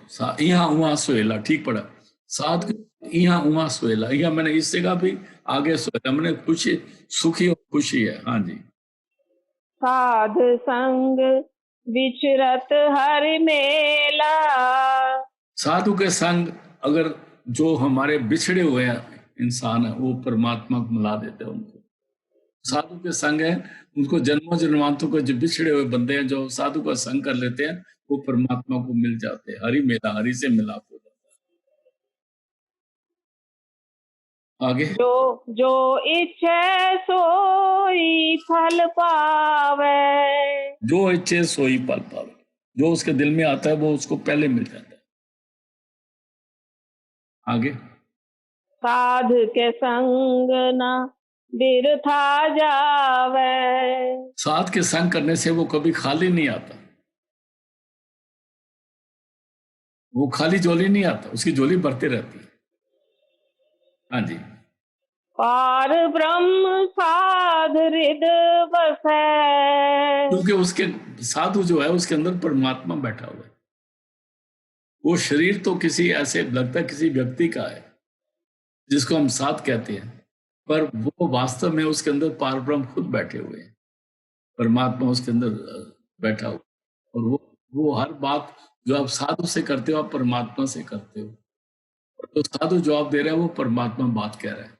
यहाँ उहाँ सुहेला, ठीक पढ़ा। साधु यहाँ उहाँ सुहेला, यहाँ मैंने इस जगह भी आगे सुहेला, मैंने खुशी, सुखी और खुशी है। हाँ जी। साधु संग विचरत हरि मेला। साधु के संग अगर जो हमारे बिछड़े हुए इंसान है वो परमात्मा को मिला देते हैं उनको। साधु के संग है, उनको जन्मों जन्मांतों के जो बिछड़े हुए बंदे हैं जो साधु का संग कर लेते हैं वो परमात्मा को मिल जाते हैं। हरि मेला, हरि से मिलाप हो जाता है। आगे। जो इच्छे सोई फल पावे। जो इच्छे सोई फल पावे, जो उसके दिल में आता है वो उसको पहले मिल जाता है। आगे। साधु के संग ना बिरथा जावे। साध के संग करने से वो कभी खाली नहीं आता, वो खाली झोली नहीं आता, उसकी झोली भरती रहती है। हाँ जी। पार ब्रह्म साध हृदय बसै। क्योंकि उसके साधु जो है उसके अंदर परमात्मा बैठा हुआ है। वो शरीर तो किसी ऐसे लगता है किसी व्यक्ति का है जिसको हम साध कहते हैं, पर वो वास्तव में उसके अंदर पार ब्रह्म खुद बैठे हुए हैं, परमात्मा उसके अंदर बैठा हुआ। और वो हर बात जो आप साधु से करते हो आप परमात्मा से करते हो, और तो साधु जवाब दे रहा है वो परमात्मा बात कह रहा है।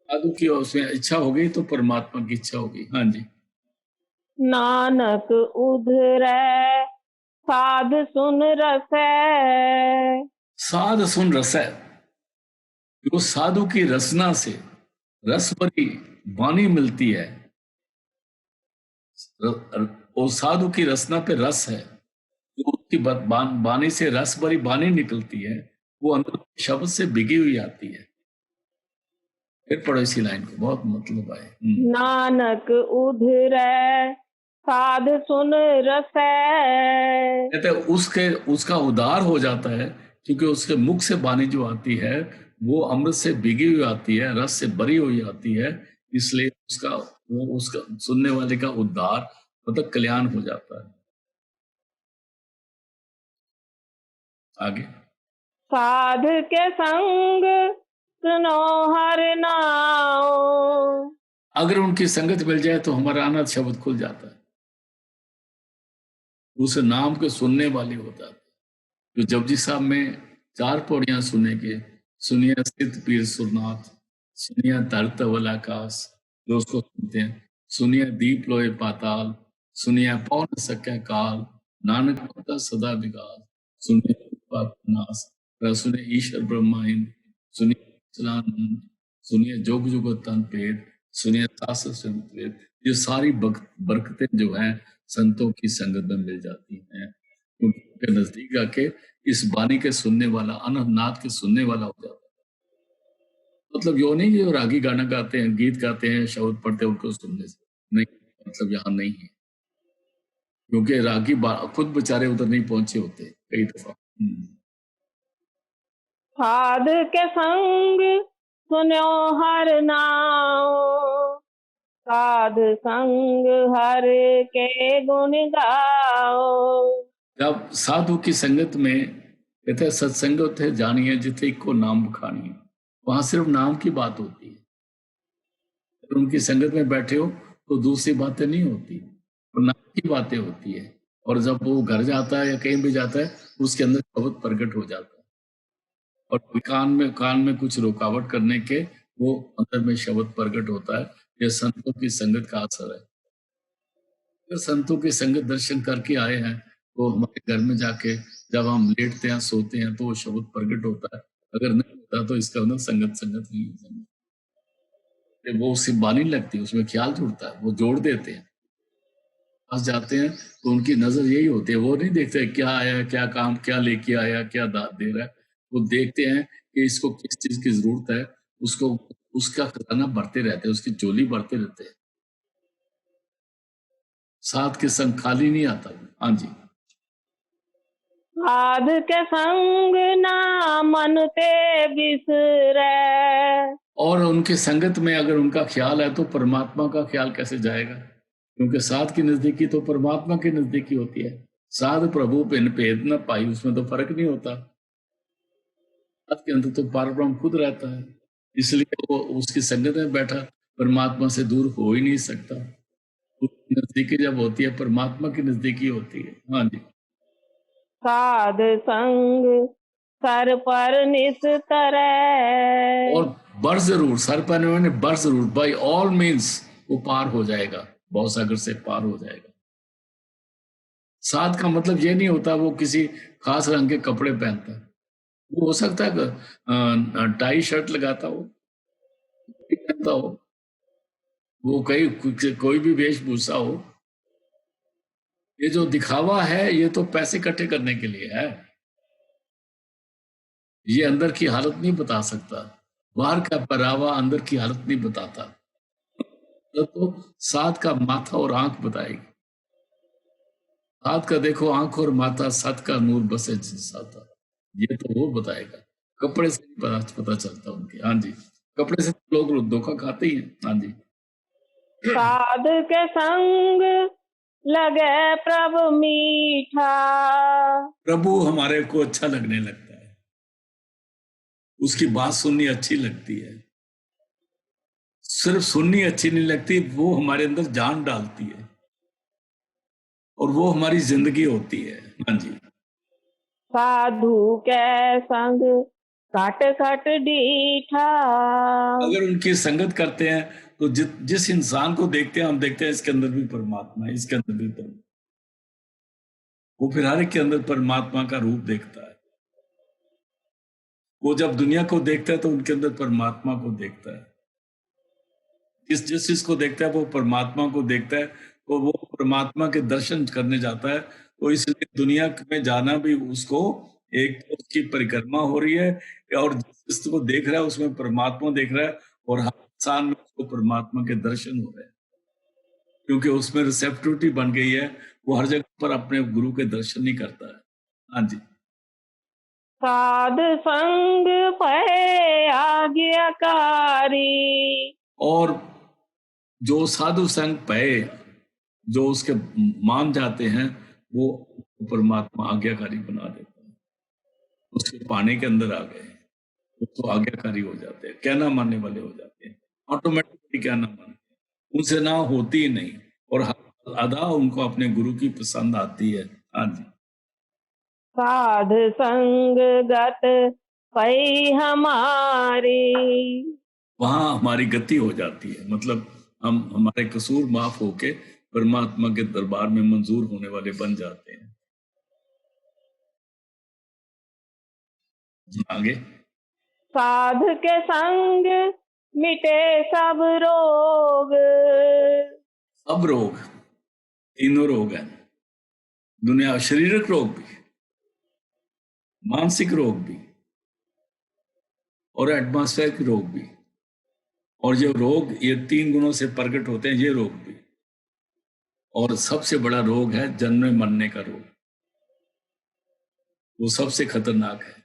साधु की उसमें इच्छा हो गई तो परमात्मा की इच्छा होगी। हाँ जी। नानक उधरै साध सुन रसै। साध सुन रसै, जो साधु की रसना से रस भरी वाणी मिलती है, वो साधु की रसना पे रस है, जो उसकी वाणी से रस भरी वाणी निकलती है वो अंदर शब्द से बिगी हुई आती है। फिर पढ़ो इसी लाइन को, बहुत मतलब आए। नानक उधरै साध सुन रसै। कहते उसका उद्धार हो जाता है क्योंकि उसके मुख से वाणी जो आती है वो अमृत से बिगी हुई आती है, रस से भरी हुई आती है, इसलिए उसका सुनने वाले का उद्धार मतलब कल्याण हो जाता है। आगे। साध के संग सुनो हर नाम। अगर उनकी संगत मिल जाए तो हमारा अनंत शब्द खुल जाता है, उस नाम के सुनने वाले होता है। जो जपजी साहब में 4 पौड़ियां सुनेंगे, सुनिए सिद्ध पीर सुरनाथ, सुनिए धरत अवल आकाश, जो उसको सुनते हैं, सुनिए दीप लोए पाताल, सुनिए पौ न सके काल, नानक पता सदा विकास, सुनिए नाश, सुनिए ईश्वर ब्रह्मांड, सुनिए सच्चिदानंद, सुनिए जोग जुगत तन पेद, सुनिए शास्त्र संत वेद। ये सारी बरकतें जो हैं संतों की संगत में मिल जाती हैं, क्योंकि नजदीक आके इस बानी के सुनने वाला, अनंतनाथ के सुनने वाला हो जाता है। मतलब यो नहीं कि रागी गाना गाते हैं, गीत गाते हैं, शब्द पढ़ते हैं उनको सुनने से नहीं, मतलब यहाँ नहीं है, क्योंकि रागी खुद बेचारे उधर नहीं पहुंचे होते कई दफा। साध के संग सुनो हर नाम। साध संग हर के गुण गाओ। जब साधु की संगत में कहते सत्संग थे जानिए जिथे को नाम बखानिए, वहां सिर्फ नाम की बात होती है। अगर उनकी संगत में बैठे हो तो दूसरी बातें नहीं होती, तो नाम की बातें होती है। और जब वो घर जाता है या कहीं भी जाता है, उसके अंदर शब्द प्रकट हो जाता है। और कान में कुछ रुकावट करने के वो अंदर में शब्द प्रकट होता है। यह संतों की संगत का असर है। अगर संतों की संगत दर्शन करके आए हैं, तो हमारे घर में जाके जब हम लेटते हैं, सोते हैं, तो वो शब्द प्रकट होता है। अगर नहीं होता तो इसका मतलब संगत नहीं है। वो उससे बानी लगती, उसमें ख्याल जुड़ता है, वो जोड़ देते हैं। पास जाते हैं तो उनकी नजर यही होती है, वो नहीं देखते क्या आया, क्या काम, क्या लेके आया, क्या दाद दे रहा है। वो देखते हैं कि इसको किस चीज की जरूरत है, उसको उसका खजाना भरते रहते हैं, उसकी झोली भरते रहते हैं। साथ के संग खाली नहीं आता। हाँ जी। साध के संग ना मन ते बिसरै। और उनके संगत में अगर उनका ख्याल है तो परमात्मा का ख्याल कैसे जाएगा? क्योंकि साध की नजदीकी तो परमात्मा की नजदीकी होती है। साध प्रभु बिन भेद न पाई, उसमें तो फर्क नहीं होता। साध के अंदर तो परब्रह्म खुद रहता है, इसलिए वो उसकी संगत में बैठा परमात्मा से दूर हो ही नहीं सकता। उसकी नजदीकी जब होती है, परमात्मा की नजदीकी होती है। हाँ जी। साध संग सर पर निस्तरै। और बर जरूर, सर पर मैंने बर जरूर, बाई ऑल मीन्स वो पार हो जाएगा, भवसागर से पार हो जाएगा। साध का मतलब ये नहीं होता वो किसी खास रंग के कपड़े पहनता है। वो हो सकता है टाई शर्ट लगाता हो, पहनता हो, वो कोई भी वेशभूषा हो। ये जो दिखावा है, ये तो पैसे इकट्ठे करने के लिए है। ये अंदर की हालत नहीं बता सकता। बाहर का पहरावा अंदर की हालत नहीं बताता। तो साध का माथा और आंख बताएगी। साध का देखो आंख और माथा, सत का नूर बसे जिसाता, ये तो वो बताएगा। कपड़े से नहीं पता चलता उनके। हाँ जी। कपड़े से तो लोग धोखा खाते ही हैं। हाँ जी। साध के संग लगे प्रभु मीठा। प्रभु हमारे को अच्छा लगने लगता है, उसकी बात सुननी अच्छी लगती है। सिर्फ सुननी अच्छी नहीं लगती, वो हमारे अंदर जान डालती है और वो हमारी जिंदगी होती है। हाँ जी। साधु के संग खट खट डीठा। अगर उनकी संगत करते हैं तो जिस इंसान को देखते हैं, हम देखते हैं इसके अंदर भी परमात्मा है, इसके अंदर भी परमात्मा। वो फिर हर एक के अंदर परमात्मा का रूप देखता है। वो जब दुनिया को देखता है तो उनके अंदर परमात्मा को देखता है। जिस जिस चीज को देखता है वो परमात्मा को देखता है, तो वो परमात्मा के दर्शन करने जाता है। तो इसलिए दुनिया में जाना भी उसको एक तो उसकी परिक्रमा हो रही है, और जिस को देख रहा है उसमें परमात्मा देख रहा है, और हर इंसान में उसको परमात्मा के दर्शन हो रहे हैं, क्योंकि उसमें रिसेप्टिविटी बन गई है। वो हर जगह पर अपने गुरु के दर्शन नहीं करता है। हाँ जी। साध संग भय आज्ञाकारी। और जो साधु संग पाए, जो उसके मान जाते हैं, वो परमात्मा आज्ञाकारी बना देता है। उसके पाने के अंदर आ गए, तो आज्ञाकारी हो जाते हैं, कहना मानने वाले हो जाते हैं, ऑटोमेटिकली कहना मानते हैं, उनसे ना होती ही नहीं, और अदा उनको अपने गुरु की पसंद आती है। हाँ जी। साध संग गत पई हमारी। वहां हमारी गति हो जाती है, मतलब हम हमारे कसूर माफ होके परमात्मा के दरबार में मंजूर होने वाले बन जाते हैं। आगे। साध के संग मिटे सब रोग। सब रोग, तीनों रोग हैं दुनिया, शारीरिक रोग भी, मानसिक रोग भी, और एटमॉस्फेरिक रोग भी। और ये रोग, ये तीन गुणों से प्रकट होते हैं, ये रोग भी। और सबसे बड़ा रोग है जन्मने मरने का रोग, वो सबसे खतरनाक है,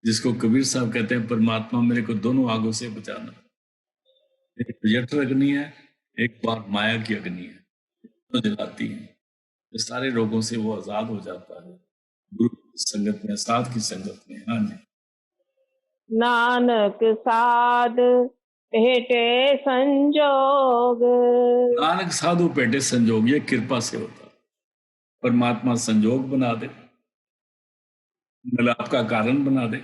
जिसको कबीर साहब कहते हैं, परमात्मा मेरे को दोनों आगों से बचाना। एक जठर अग्नि है, एक बार माया की अग्नि है, तो जलाती है। तो सारे रोगों से वो आजाद हो जाता है गुरु की संगत में, साध की संगत में। हाँ जी। नानक साध भेटे संजोग। नानक साधु भेटे संजोग, ये कृपा से होता है। परमात्मा संजोग बना दे, मिलाप का कारण बना दे,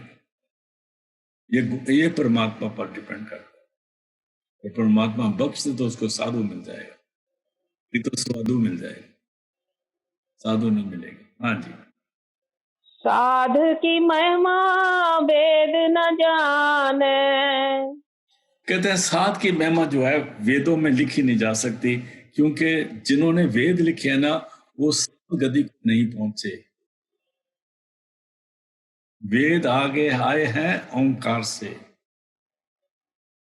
ये परमात्मा पर डिपेंड करता है। परमात्मा बख्श दे तो उसको साधु मिल जाएगा, नहीं तो साधु मिल जाएगा, साधु नहीं मिलेगा। हाँ जी। साध की महिमा वेद न जाने। कहते हैं साध की महिमा जो है वेदों में लिखी नहीं जा सकती, क्योंकि जिन्होंने वेद लिखे हैं ना वो साध गति नहीं पहुंचे। वेद आगे आए हैं ओंकार से,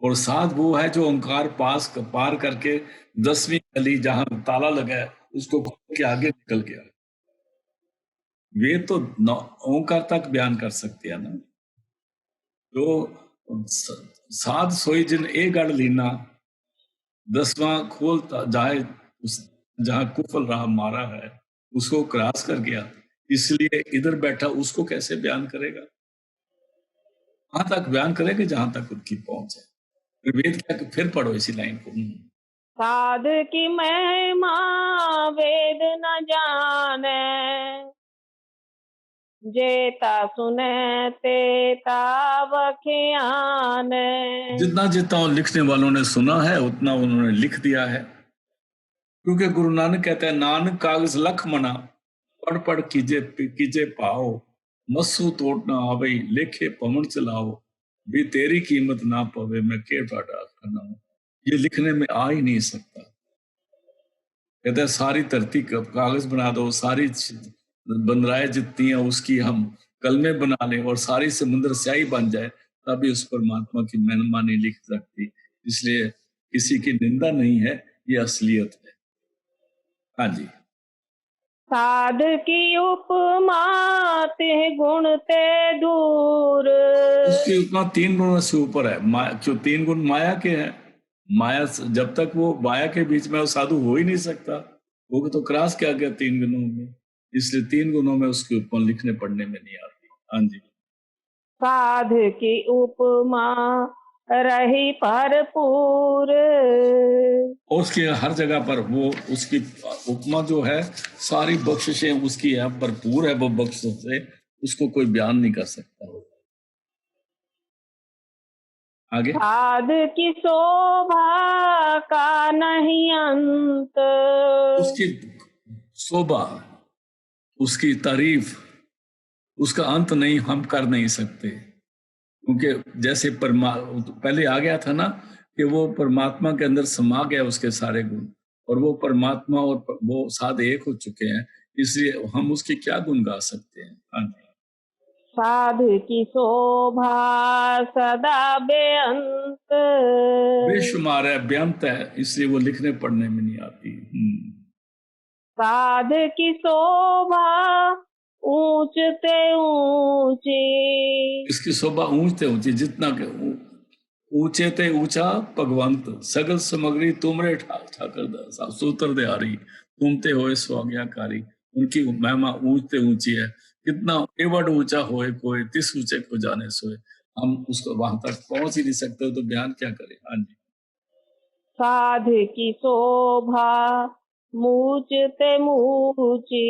और साध वो है जो ओंकार पार करके 10वीं गली जहां ताला लगा है उसको खोल के आगे निकल गया। वेद तो ओंकार तक बयान कर सकते हैं ना। तो साध सोई जिन ए गढ़ लीना, 10वां खोल जाए जहां कुफल रहा मारा है उसको क्रॉस कर गया, इसलिए इधर बैठा उसको कैसे बयान करेगा? वहां तक बयान करेगा जहां तक उनकी पहुंच है। फिर वेद क्या, फिर पढ़ो इसी लाइन को। साध की महिमा वेद न जाने। जेता सुने तेता बखियाने। जितना जितना लिखने वालों ने सुना है उतना उन्होंने लिख दिया है, क्योंकि गुरु नानक कहते हैं नानक कागज लख मना, पढ़ पढ़ कीजे पाओ, मस्सू तोड़ना आवे लेखे पवन चलाओ, भी तेरी कीमत ना पवे मैं के डाटा करना हूं। ये लिखने में आ ही नहीं सकता। कहते हैं सारी धरती कागज बना दो, सारी बंदराए जितनी है उसकी हम कलमे बना लें और सारी समुद्र स्याही बन जाए, तभी उस परमात्मा की महिमा नहीं लिख सकती। इसलिए किसी की निंदा नहीं है, ये असलियत है। हाँ जी। साध की उपमा ते गुण ते दूर। उसकी उपमा 3 गुणों से ऊपर है। जो 3 गुण माया के हैं, माया जब तक वो माया के बीच में वो साधु हो ही नहीं सकता, वो तो क्रॉस क्या गया 3 गुणों में, इसलिए 3 गुणों में उसकी उपमा लिखने पढ़ने में नहीं आती। हाँ जी। साध की उपमा रही भरपूर। और उसकी हर जगह पर वो उसकी उपमा जो है सारी बख्शिशें उसकी है, भरपूर है वो बख्शिशों से, उसको कोई बयान नहीं कर सकता। आगे। साध की शोभा का नहीं अंत। उसकी शोभा, उसकी तारीफ, उसका अंत नहीं, हम कर नहीं सकते। क्योंकि जैसे पहले आ गया था ना कि वो परमात्मा के अंदर समा गया उसके सारे गुण, और वो परमात्मा और वो साध एक हो चुके हैं, इसलिए हम उसके क्या गुण गा सकते हैं। हाँ जी। साध की शोभा सदा बेअंत। बेशुमार है, बेअंत है, इसलिए वो लिखने पढ़ने में नहीं आती। साध की शोभा ऊंचते ऊंची। इसकी शोभा ऊंचते ऊंची, जितना के ऊंचे ते ऊंचा भगवंत, सगल सामग्री तुमरे ठाकर सूत्र दे आ रही, तुमते होए स्वाज्ञाकारी। उनकी महिमा ऊंचते ऊंची है, कितना एवड ऊंचा होए कोई, तिस ऊंचे को जाने सोए। हम उसको वहां तक पहुंच ही नहीं सकते, तो बयान क्या करें। हाँ जी। साध की शोभा मूचते मूची।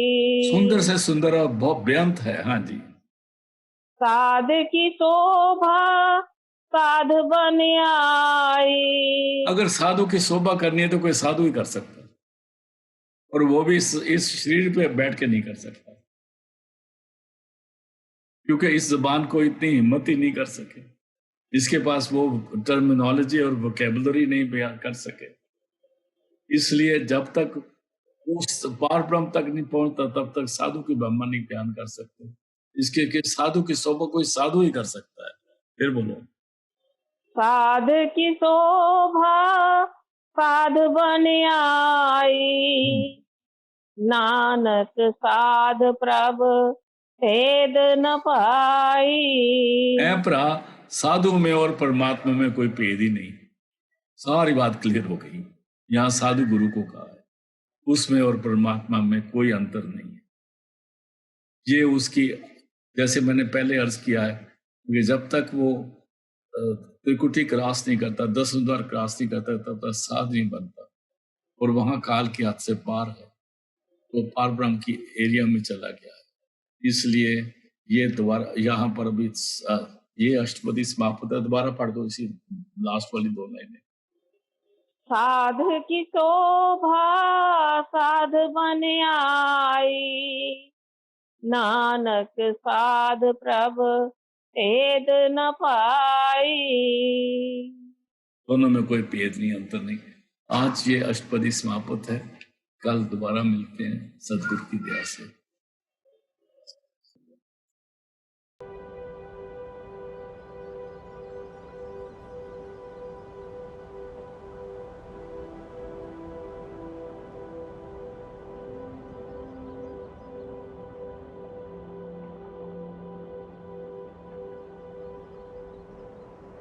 सुंदर से सुंदर और बहुत बेअंत है। हाँ जी। साध की शोभा साध बन आई। अगर साधु की शोभा करनी है तो कोई साधु ही कर सकता है, और वो भी इस शरीर पे बैठ के नहीं कर सकता, क्योंकि इस जबान को इतनी हिम्मत ही नहीं कर सके, इसके पास वो टर्मिनोलॉजी और वोकेबुलरी नहीं बयान कर सके। इसलिए जब तक उस पार ब्रह्म तक नहीं पहुंचता तब तक साधु की महिमा नहीं बयान कर सकते। इसके कि साधु की शोभा कोई साधु ही कर सकता है। फिर बोलो। साध की शोभा साध बन आई। नानक साध प्रभ भेद न पाई। ऐ भरा, साधु में और परमात्मा में कोई भेद ही नहीं। सारी बात क्लियर हो गई। यहाँ साधु गुरु को कहा है, उसमें और परमात्मा में कोई अंतर नहीं है। ये उसकी, जैसे मैंने पहले अर्ज किया है कि जब तक वो त्रिकुटी क्रॉस नहीं करता, 10 द्वार क्रॉस नहीं करता, तब तक साध नहीं बनता। और वहां काल की हद से पार है, तो पार ब्रह्म की एरिया में चला गया है। इसलिए ये दोबारा यहाँ पर अभी ये अष्टपदी समाप्त होता है। दोबारा पढ़ दो इसी लास्ट वाली 2 लाइनें। साध की शोभा साध बन आई, नानक साध प्रभ भेद न पाई। दोनों में कोई भेद नहीं, अंतर नहीं। आज ये अष्टपदी समाप्त है, कल दोबारा मिलते हैं सदगुरु की दया से।